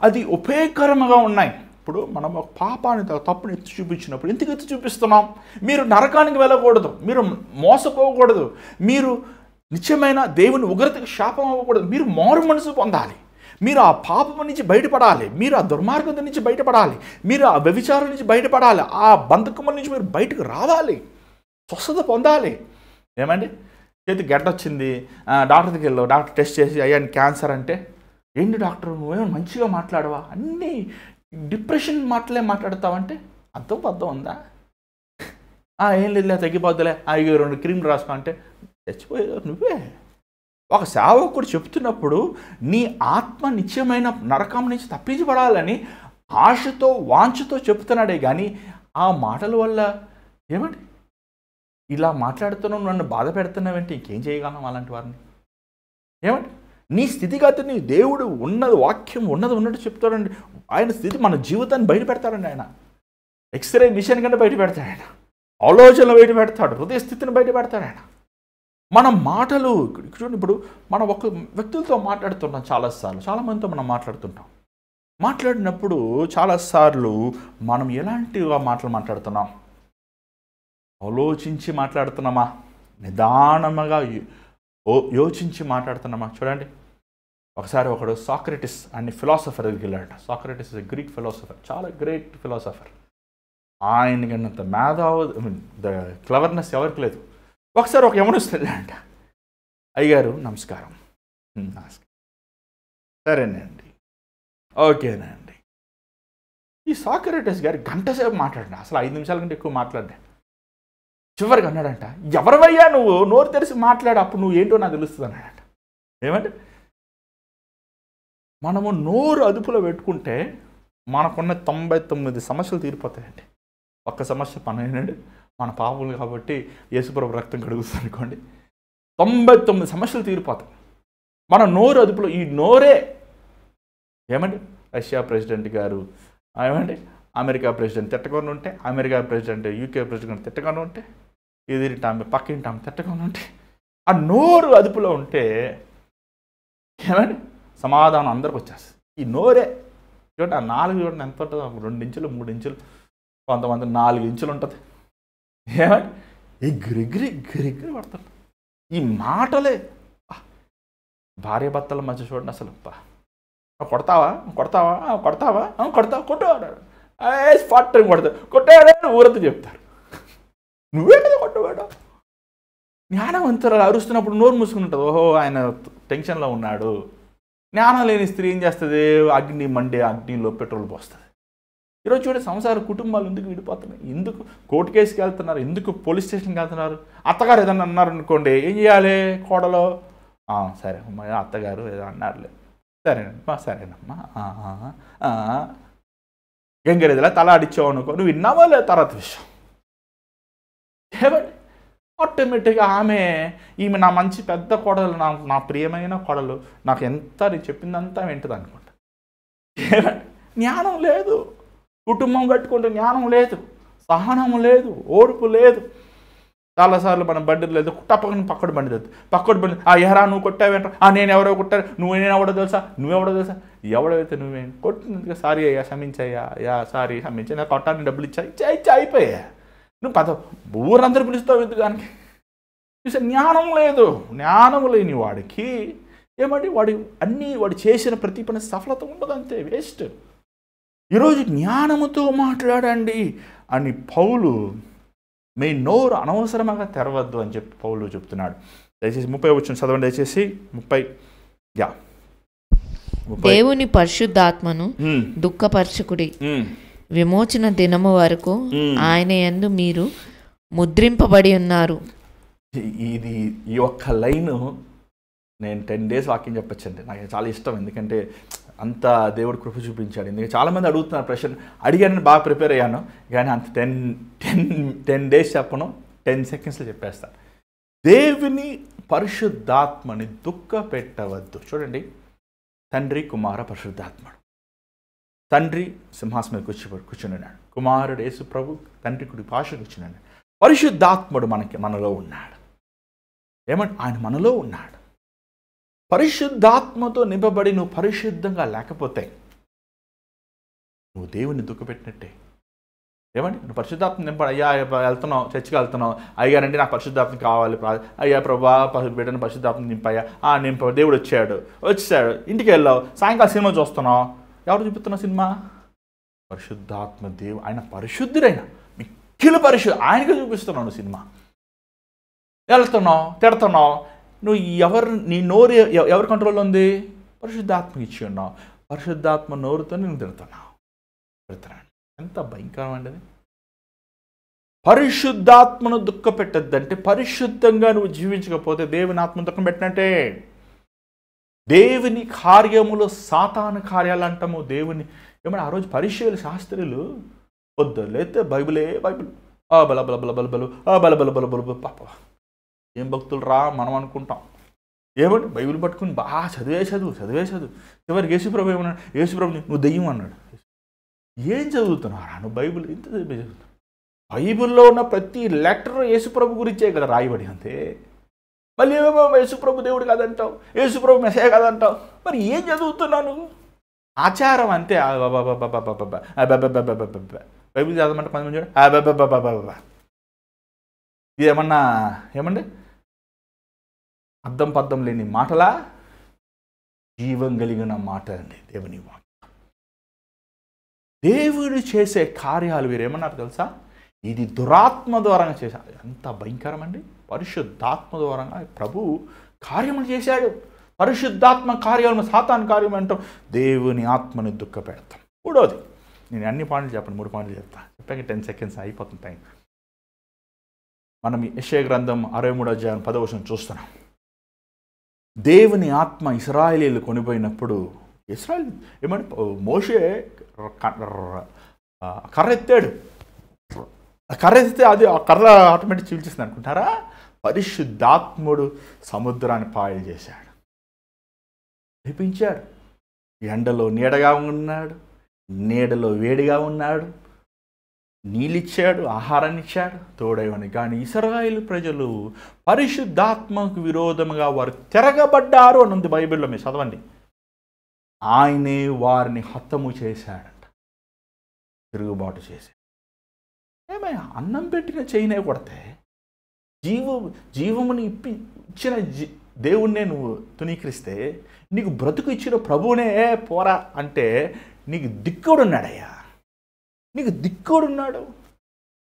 అది ఉపయోగకరంగా ఉన్నాయి. ఇప్పుడు మనం ఒక పాపాన్ని, తప్పుని ఎత్తి చూపించినప్పుడు ఎందుకు ఎత్తి చూపిస్తున్నాం? మీరు నరకానికి వెళ్ళకూడదు, మీరు మోసపోకూడదు, మీరు నిత్యమైన దేవుని ఉగ్రతకు శాపం అవ్వకూడదు, మీరు మారు మనసు పొందాలి, మీరు ఆ పాపం నుంచి బయటపడాలి, మీరు ఆ దుర్మార్గం నుంచి బయటపడాలి, మీరు ఆ వ్యభిచారం నుంచి బయటపడాలి, ఆ బంధకముల నుంచి మీరు బయటకు రావాలి. స్వస్థత పొందాలి. ఏమండి, చేతి గడ్డ వచ్చింది, డాక్టర్ దగ్గరికి వెళ్ళావు, డాక్టర్ టెస్ట్ చేసి అయ్యా క్యాన్సర్ అంటే, ఏంటి డాక్టర్ నువ్వేమో మంచిగా మాట్లాడవా, అన్నీ డిప్రెషన్ మాటలే మాట్లాడతావంటే అర్థం పద్ధం ఉందా? ఏం లేదులే తగ్గిపోద్దులే, ఇక 2 క్రీమ్లు రాసుకో అంటే చచ్చిపోయేది నువ్వే. ఒక సేవకుడు చెప్తున్నప్పుడు నీ ఆత్మ నిత్యమైన నరకం నుంచి తప్పించబడాలని ఆశతో వాంఛతో చెప్తున్నాడే కానీ ఆ మాటల వల్ల ఏమండి ఇలా మాట్లాడుతున్నావు, నన్ను బాధ పెడుతున్నావంటే ఇంకేం చేయగలం అలాంటి వారిని? ఏమండి, నీ స్థితిగతిని దేవుడు ఉన్నది వాక్యం ఉన్నట్టు చెప్తాడండి. ఆయన స్థితి మన జీవితాన్ని బయట పెడతాడండి. ఆయన ఎక్స్రే మిషన్ కంటే బయట పెడతాడు. ఆయన ఆలోచనలు బయట పెడతాడు, హృదయ స్థితిని బయట పెడతాడు. ఆయన మన మాటలు చూడండి, ఇప్పుడు మనం ఒక వ్యక్తులతో మాట్లాడుతుంటాం చాలాసార్లు, చాలామందితో మనం మాట్లాడినప్పుడు చాలాసార్లు మనం ఎలాంటిగా మాటలు మాట్లాడుతున్నాం? ఆలోచించి మాట్లాడుతున్నామా, నిదానముగా యోచించి మాట్లాడుతున్నామా? చూడండి, ఒకసారి ఒకడు సాక్రటిస్ అనే ఫిలాసఫర్ దగ్గరికి వెళ్ళాడట. సాక్రటిస్ ఇస్ గ్రీక్ ఫిలాసఫర్, చాలా గ్రేట్ ఫిలాసఫర్. ఆయనకన్నంత ద క్లవర్నెస్ ఎవరికి లేదు. ఒకసారి ఒక యవనస్తుడంట, అయ్యగారు నమస్కారం. నమస్కారం, సరేనండి, ఓకేనండి. ఈ సాక్రటిస్ గారు గంట సేపు మాట్లాడినా, అసలు 5 నిమిషాల కంటే ఎక్కువ మాట్లాడినా. చివరికి అన్నాడంట, ఎవరివయ్యా నువ్వు, నోరు తెరిచి మాట్లాడు, అప్పుడు నువ్వు ఏంటో నాకు తెలుస్తుంది అన్నాడంట. ఏమంటే మనము నోరు అదుపులో పెట్టుకుంటే మనకున్న 99 సమస్యలు తీరిపోతాయండి. ఒక్క సమస్య పని ఏంటంటే మన పాపములు కాబట్టి యేసుప్రభు రక్తం కడుగుతుంది అనుకోండి, 99 సమస్యలు తీరిపోతాయి. మన నోరు అదుపులో, ఈ నోరే ఏమండి రష్యా ప్రెసిడెంట్ గారు ఏమండి అమెరికా ప్రెసిడెంట్ తిట్టకుండా ఉంటే, అమెరికా ప్రెసిడెంట్ యూకే ప్రెసిడెంట్ తిట్టకుండా ఉంటే, ఎదిరింటామె పక్కింటామె తిట్టకుండా ఉంటే, ఆ నోరు అదుపులో ఉంటే ఏమండి సమాధానం అందరికి వచ్చేస్తుంది. ఈ నోరే చూడండి, ఆ 4 చూడండి ఎంత ఉంటుందో, 2 ఇంచులు 3 ఇంచులు, కొంతమంది 4 ఇంచులు ఉంటుంది. ఏమండి ఎగిరి పడుతుంది. ఈ మాటలే భార్య భర్తల మధ్య చూడండి, అసలు కొడతావా కొట్టాడు, ఫట్ కొడతాడు, కొట్టాడని ఊరంతా చెప్తారు. నువ్వే కదా కొట్టవాడు. జ్ఞానవంతురాలు అరుస్తున్నప్పుడు నోరు మూసుకుని ఉంటుంది, ఓహో ఆయన టెన్షన్లో ఉన్నాడు. జ్ఞానం లేని స్త్రీ ఏం చేస్తుంది, అగ్ని మండే అగ్నిలో పెట్రోల్ పోస్తుంది. ఈరోజు చూడండి, సంసార కుటుంబాలు ఎందుకు విడిపోతున్నాయి, ఎందుకు కోర్టు కేసుకి వెళ్తున్నారు, ఎందుకు పోలీస్ స్టేషన్కి వెళ్తున్నారు? అత్తగారు ఏదన్నా అన్నారు అనుకోండి, ఏం చేయాలి? కోడలో సరే అమ్మా, అత్తగారు ఏదో అన్నారులే, సరేనమ్మా సరేనమ్మా, గంగరేదిలా తల ఆడిచ్చావు అనుకో, నువ్వు విన్నావా లేదు తర్వాత విషయం. ఏమండి ఆటోమేటిక్గా ఈమె నా మంచి పెద్ద కోడలు, నా ప్రియమైన కోడలు, నాకు ఎంత నేను చెప్పిందంతా వింటుంది అనుకుంటా. ఏమండి జ్ఞానం లేదు, కుటుంబం కట్టుకుంటే జ్ఞానం లేదు, సహనం లేదు, ఓర్పు లేదు. చాలాసార్లు మనం బండి లేదు, పక్కడు బండి లేదు, పక్కడు బండి ఎహరా నువ్వు కొట్టావేంట, నేను ఎవరో కొట్టారు, నువ్వెవడో తెలుసా, ఎవడైతే నువ్వేం కొట్టినందుకు సారీ అయ్యా క్షమించయ్యా, సారీ క్షమించా, నాకు కొట్టాలని డబ్బులు ఇచ్చి అయిపోయా. నువ్వు ఊరందరూ పిలుస్తావు ఎందుకు? చూసా జ్ఞానం లేదు. జ్ఞానం లేని వాడికి ఏమంటే వాడు చేసిన ప్రతి పని సఫలత ఉండదు, అంతే, వేస్ట్. ఈరోజు జ్ఞానముతో మాట్లాడండి అని పౌలు, మీ నోరు అనవసరంగా తెరవద్దు అని చెప్పి పౌలు చెప్తున్నాడు. దయచేసి 30 వచ్చిన చదవండి, దయచేసి 30. దేవుని పరిశుద్ధాత్మను దుఃఖపరచుకుడి, విమోచన దినము వరకు ఆయన యందు మీరు ముద్రింపబడి ఉన్నారు. ఈ ఒక్క లైను నేను 10 days వాక్యం చెప్పచ్చండి. నాకు చాలా ఇష్టం, ఎందుకంటే అంత దేవుడు కృప చూపించాడు. ఎందుకంటే చాలామంది అడుగుతున్నారు ప్రశ్న, అడిగాను బాగా ప్రిపేర్ అయ్యాను, కానీ అంత 10 days చెప్పను, 10 secondsలో చెప్పేస్తాను. దేవుని పరిశుద్ధాత్మని దుఃఖ పెట్టవద్దు. చూడండి, తండ్రి కుమార పరిశుద్ధాత్ముడు. తండ్రి సింహాసనం మీద కూర్చున్నాడు, కుమారుడు యేసు ప్రభు తండ్రి కుడి పార్శ్వన కూర్చున్నాడు. పరిశుద్ధాత్ముడు మనలో ఉన్నాడు. ఏమంటే ఆయన మనలో ఉన్నాడు. పరిశుద్ధాత్మతో నింపబడి నువ్వు పరిశుద్ధంగా లేకపోతే నువ్వు దేవుని దుఃఖపెట్టినట్టే. ఏమండి నువ్వు పరిశుద్ధాత్మ నింపడు, అయ్యా వెళ్తున్నావు, చర్చికి వెళ్తున్నావు, అయ్యారంటే నాకు పరిశుద్ధాత్మ కావాలి, అయ్యా ప్రభా బిడ్డను పరిశుద్ధాత్మ నింపయ్యా, దేవుడు వచ్చాడు, ఇంటికి వెళ్ళావు, సాయంకాలం సినిమా చూస్తున్నావు, ఎవరు చూపిస్తున్నావు సినిమా? పరిశుద్ధాత్మ ఆయన పరిశుద్ధుడైన మిక్కిలి ఆయనకే చూపిస్తున్నాను సినిమా. వెళ్తున్నావు, తిడుతున్నావు, నువ్వు నీ నోరు ఎవరి కంట్రోల్లో ఉంది? పరిశుద్ధాత్మకి ఇచ్చి ఉన్నావు. పరిశుద్ధాత్మ నోరుతో నేను తిడుతున్నావు. ఎంత భయంకరం అండి అది. పరిశుద్ధాత్మను దుఃఖ పెట్టద్దంటే పరిశుద్ధంగా నువ్వు జీవించకపోతే దేవుని ఆత్మను దుఃఖం పెట్టినట్టే. దేవుని కార్యములు సాతాను కార్యాలు అంటాము. దేవుని ఏమన్నా ఆ రోజు పరిశీలు శాస్త్రులు పొద్దులేతే బైబిలే బైబిల్ బల బల బల బల బలు బల బల బల బల పాప ఏం భక్తులు రా మనం అనుకుంటాం. ఏమంటే బైబిల్ పట్టుకుని బాగా చదివే చదువు చివరికి యేసుప్రభు ఏమన్నాడు? యేసుప్రభు నువ్వు దెయ్యం అన్నాడు. ఏం చదువుతున్నారా నువ్వు? బైబిల్ ఇంత చదువుతున్నావు. బైబిల్లో ఉన్న ప్రతి లెటర్ యేసుప్రభు గురించే కదా రాయబడి. అంతే. మళ్ళీ ఏమేమో యేసుప్రభు దేవుడు కాదంటావు, యేసుప్రభు మెసేజ్ కాదంటావు. మరి ఏం చదువుతున్నావు నువ్వు? ఆచారం అంతే. బైబిల్ చదవమంటే 10 మంది చూడ ఇది ఏమండి అర్థం పద్ధం లేని మాటలా? జీవం కలిగిన మాట అండి దేవుని వాక్యం. దేవుడు చేసే కార్యాలు వీరేమన్నారు తెలుసా? ఇది దురాత్మ ద్వారంగా చేశాడు. ఎంత భయంకరం అండి. పరిశుద్ధాత్మ ద్వారంగా ప్రభు కార్యములు చేశాడు. పరిశుద్ధాత్మ కార్యాలను సాతాను కార్యం అంటాం. దేవుని ఆత్మని దుఃఖ పెడతాం. మూడోది, నేను అన్ని పాయింట్లు చెప్పండి, 3 పాయింట్లు చెప్తాను. చెప్పాక 10 సెకండ్స్ అయిపోతుంది టైం. మనం యెషయా గ్రంథం 63వ అధ్యాయం 10వ వచనం చూస్తున్నాం. దేవుని ఆత్మ ఇశ్రాయేలీయులు కొనిపోయినప్పుడు ఇశ్రాయేలు ఏమంటే మోషే కర్ర ఎత్తాడు. కర్ర ఎత్తితే అది ఆ కర్ర ఆటోమేటిక్ చీల్చేసింది అనుకుంటారా? పరిశుద్ధాత్ముడు సముద్రాన్ని పాయలు చేశాడు, నడిపించాడు. ఎండలో నీడగా ఉన్నాడు, నీడలో వేడిగా ఉన్నాడు, నీళ్ళిచ్చాడు, ఆహారాన్ని ఇచ్చాడు, తోడైవని. కానీ ఇశ్రాయేలు ప్రజలు పరిశుద్ధాత్మకు విరోధముగా వారు తిరగబడ్డారు అని ఉంది బైబిల్లో. మీరు చదవండి. ఆయనే వారిని హతము చేశాడంట, తిరుగుబాటు చేశాడు. ఏమయ్యా, అన్నం పెట్టిన చేయనే కొడితే జీవముని ఇచ్చిన దేవుణ్ణే నువ్వు తునీకరిస్తే, నీకు బ్రతుకు ఇచ్చిన ప్రభువునే పోరా అంటే నీకు దిక్కుడున్నాడయ్యా, నీకు దిక్కుడున్నాడు.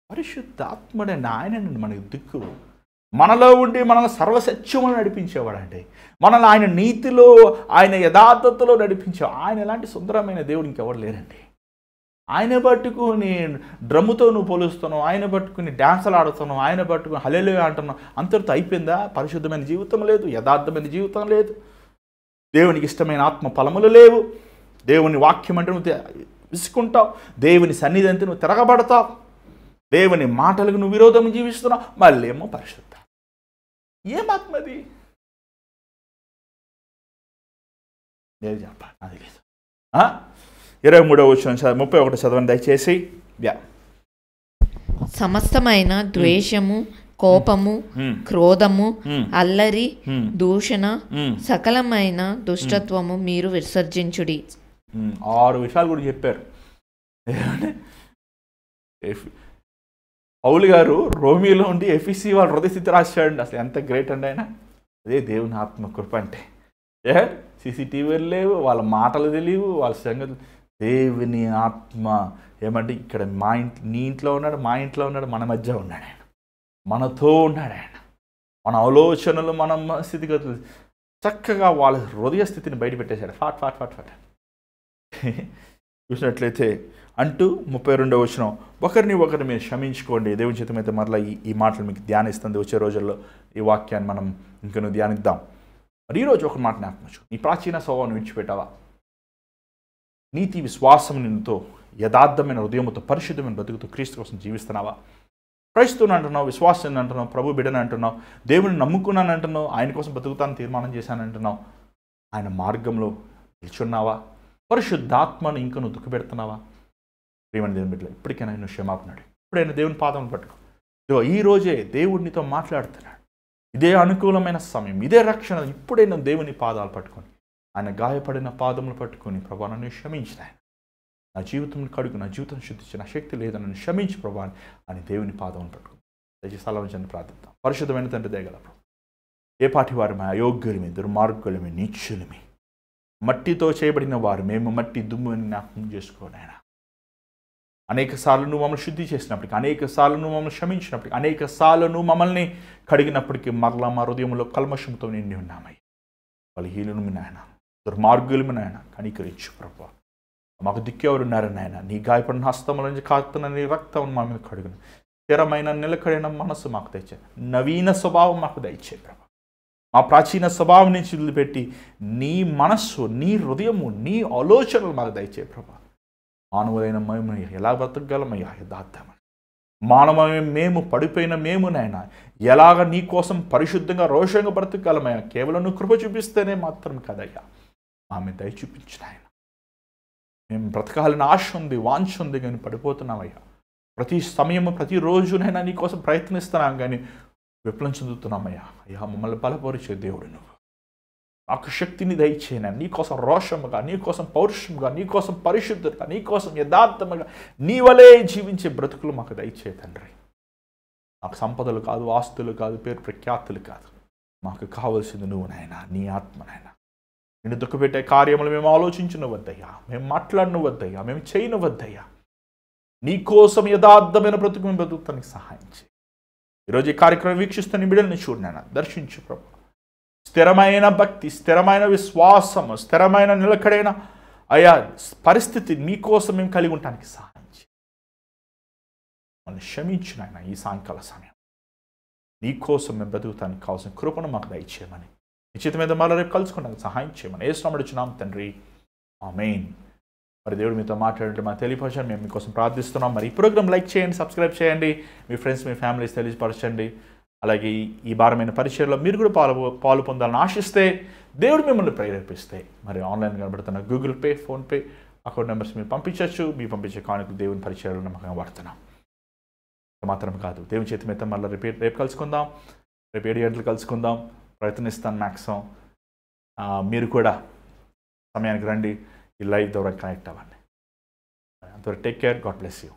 పరిశుద్ధాత్ముడే ఆయనండి మనకు దిక్కు. మనలో ఉండి మనల్ని సర్వసత్యమును నడిపించేవాడండి. మనల్ని ఆయన నీతిలో, ఆయన యథార్థతలో నడిపించేవాడు. ఆయన ఎలాంటి సుందరమైన దేవుడు ఇంకెవరు లేరండి. ఆయన పట్టుకుని డ్రమ్ముతో నువ్వు పోలుస్తున్నావు, ఆయన పట్టుకుని డ్యాన్సులు ఆడుతున్నావు, ఆయన పట్టుకుని హల్లెలూయా అంటున్నావు. అంతటితో అయిపోయిందా? పరిశుద్ధమైన జీవితం లేదు, యథార్థమైన జీవితం లేదు, దేవునికి ఇష్టమైన ఆత్మ ఫలములు లేవు. దేవుని వాక్యం అంటే నువ్వు విసుకుంటావు, దేవుని సన్నిధి అంటే నువ్వు తిరగబడతావు, దేవుని మాటలకు నువ్వు విరోధం జీవిస్తున్నావు. మళ్ళీ ఏమో పరిశుద్ధ. ఏం ఆత్మది? లేదు చెప్పాలి, అది లేదు. 23వ వచనం 31 చదవండి దయచేసి. సమస్తమైన ద్వేషము, కోపము, క్రోధము, అల్లరి, దూషణ, సకలమైన దుష్టత్వము మీరు విసర్జించుడి. 6 విషయాలు కూడా చెప్పారు. పౌలు గారు రోమిలో ఉండి ఎఫీసీ వాళ్ళ హృదయస్థితి రాశాడండి. అసలు ఎంత గ్రేట్ అండి ఆయన. అదే దేవుని ఆత్మ కృప అంటే. సీసీటీవీలు లేవు, వాళ్ళ మాటలు తెలియవు, వాళ్ళ సంగతులు. దేవుని ఆత్మ ఏమంటే ఇక్కడ నీ ఇంట్లో ఉన్నాడు, మా ఇంట్లో ఉన్నాడు, మన మధ్య ఉన్నాడు ఆయన, మనతో ఉన్నాడు ఆయన. మన ఆలోచనలు, మన స్థితిగతులు చక్కగా వాళ్ళ హృదయ స్థితిని బయటపెట్టేశాడు. ఫాట్ ఫాట్ ఫాట్ ఫాట్ చూసినట్లయితే అంటూ 32వ వచనం, ఒకరిని ఒకరు మీరు క్షమించుకోండి. దేవుని చిత్తమైతే మరలా ఈ మాటలు మీకు ధ్యానిస్తుంది. వచ్చే రోజుల్లో ఈ వాక్యాన్ని మనం ఇంకను ధ్యానిద్దాం. మరి ఈరోజు ఒక మాట జ్ఞాపకం. నీ ప్రాచీన స్వభావాన్ని విడిచిపెట్టావా? నీతి విశ్వాసం నిన్నుతో యథార్థమైన హృదయంతో పరిశుద్ధమైన బ్రతుకుతూ క్రీస్తు కోసం జీవిస్తున్నావా? క్రైస్తవుని అంటున్నావు, విశ్వాసాన్ని అంటున్నావు, ప్రభు బిడ్డని అంటున్నావు, దేవుని నమ్ముకున్నాను అంటున్నావు, ఆయన కోసం బ్రతుకుతాను తీర్మానం చేశాను అంటున్నావు. ఆయన మార్గంలో నిల్చున్నావా? పరిశుద్ధాత్మను ఇంకా నువ్వు దుఃఖపెడుతున్నావా? ప్రియమైన దేవుని బిడ్డలు, ఇప్పటికైనా నువ్వు క్షమాపణాడు. ఇప్పుడైనా దేవుని పాదములు పట్టుకో. ఈ రోజే దేవుడినితో మాట్లాడుతున్నాడు. ఇదే అనుకూలమైన సమయం, ఇదే రక్షణ. ఇప్పుడైనా దేవుని పాదాలు పట్టుకొని, ఆయన గాయపడిన పాదములు పట్టుకొని, ప్రభా నన్ను క్షమించిన, నా జీవితం కడుగు, నా జీవితం శుద్ధించి, నా శక్తి లేదు, నన్ను క్షమించి ప్రభా అని దేవుని పాదములు పట్టుకుని దయచేసి స్థలం ప్రార్థిద్దాం. పరిశుద్ధమైన తండ్రి దయగల ప్రభు, ఏ పాటి వారు మా అయోగ్యులమే, దుర్మార్గులమే, నీచులమే, మట్టితో చేయబడిన వారు మేము, మట్టి దుమ్ముని జ్ఞాపకం చేసుకోండి ఆయన. అనేక సార్లు నువ్వు మమ్మల్ని శుద్ధి చేసినప్పటికీ, అనేక సార్లు నువ్వు మమ్మల్ని క్షమించినప్పటికీ, అనేక సార్లు నువ్వు మమ్మల్ని కడిగినప్పటికీ మరలా మా హృదయంలో కల్మషంతో నిండి ఉన్నామయ్య. బలహీనులమి నాయన, దుర్మార్గులమి నాయన, కనికరించు ప్రభా. మాకు దిక్కెవరున్నారు నాయన. నీ గాయపడిన హస్తముల నుంచి కాస్తున్న నీ రక్తం మా మీద కడుగును. స్థిరమైన నిలకడైన మనసు మాకు దయచే, నవీన స్వభావం మాకు దయచే ప్రభా. మా ప్రాచీన స్వభావం నుంచి వదిలిపెట్టి నీ మనస్సు, నీ హృదయము, నీ ఆలోచనలు మాకు దయచే ప్రభా. మానవులైన మేము ఎలా బ్రతకగలమయ్యా యథార్థమని. మానవమైన మేము, పడిపోయిన మేము నాయన ఎలాగ నీ కోసం పరిశుద్ధంగా రోషంగా బ్రతకగలమయ్యా. కేవలం నువ్వు కృప చూపిస్తేనే మాత్రం కదయ్యా. ఆమె దయ చూపించిన ఆయన. మేము బ్రతకాలని ఆశ ఉంది, వాంఛ ఉంది, కానీ పడిపోతున్నామయ్యా. ప్రతి సమయము ప్రతిరోజునైనా నీ కోసం ప్రయత్నిస్తున్నాం, కానీ విఫలం చెందుతున్నామయ్యా. అయ్యా మమ్మల్ని బలపరిచే దేవుడు నువ్వు. మాకు శక్తిని దయచేయనా. నీకోసం రోషముగా, నీకోసం పౌరుషముగా, నీకోసం పరిశుద్ధంగా, నీకోసం యథార్థముగా నీ వలే జీవించే బ్రతుకులు మాకు దయచే తండ్రి. మాకు సంపదలు కాదు, ఆస్తులు కాదు, పేరు ప్రఖ్యాతులు కాదు. మాకు కావలసింది నువ్వు నాయన, నీ ఆత్మ నాయన. నిన్ను దుఃఖపెట్టే కార్యములు మేము ఆలోచించిన వద్దయ్యా, మేము మాట్లాడిన వద్దయ్యా, మేము చేయని వద్దయ్యా. నీకోసం యథార్థమైన బ్రతుకు మేము బ్రతుకుతానికి సహాయం చేయి. ఈరోజు ఈ కార్యక్రమం వీక్షిస్తున్న బిడ్డల్ని చూడు నాయన, దర్శించు ప్రభు. స్థిరమైన భక్తి, స్థిరమైన విశ్వాసము, స్థిరమైన నిలకడైన అయా పరిస్థితి మీకోసం మేము కలిగి ఉండటానికి సహాయం చేయి. మనం క్షమించిన ఆయన ఈ సాయంకాల సమయం నీకోసం మేము బ్రతుకుతానికి కావాల్సిన కృపను మాకు దయచేయమని, నిశ్చిత మీద మళ్ళీ రేపు కలుసుకున్నాక సహాయం చేయమని యేసునామమున తండ్రి, ఆమేన్. మరి దేవుడు మీతో మాట్లాడంటే మా తెలియపరచండి, మేము మీకోసం ప్రార్థిస్తున్నాం. మరి ఈ ప్రోగ్రామ్ లైక్ చేయండి, సబ్స్క్రైబ్ చేయండి, మీ ఫ్రెండ్స్, మీ ఫ్యామిలీస్ తెలియపరచండి. అలాగే ఈ భారమైన పరిచయంలో మీరు కూడా పాలు పొందాలని ఆశిస్తే, దేవుడు మిమ్మల్ని ప్రేరేపిస్తే, మరి ఆన్లైన్ కనబడుతున్న Google pay, PhonePe account numbers మీరు పంపించవచ్చు. మీరు పంపించే కానుకలు దేవుని పరిచయాలు నమ్మకంగా వాడుతున్నాం. మాత్రం కాదు, దేవుని చేతి మీద మళ్ళీ రేపు కలుసుకుందాం. రేపు 7 గంటలు కలుసుకుందాం. ప్రయత్నిస్తాను మ్యాక్సిమం. మీరు కూడా సమయానికి రండి, ఈ లైవ్ ద్వారా కనెక్ట్ అవ్వండి. అంతవరకు take care, God bless you.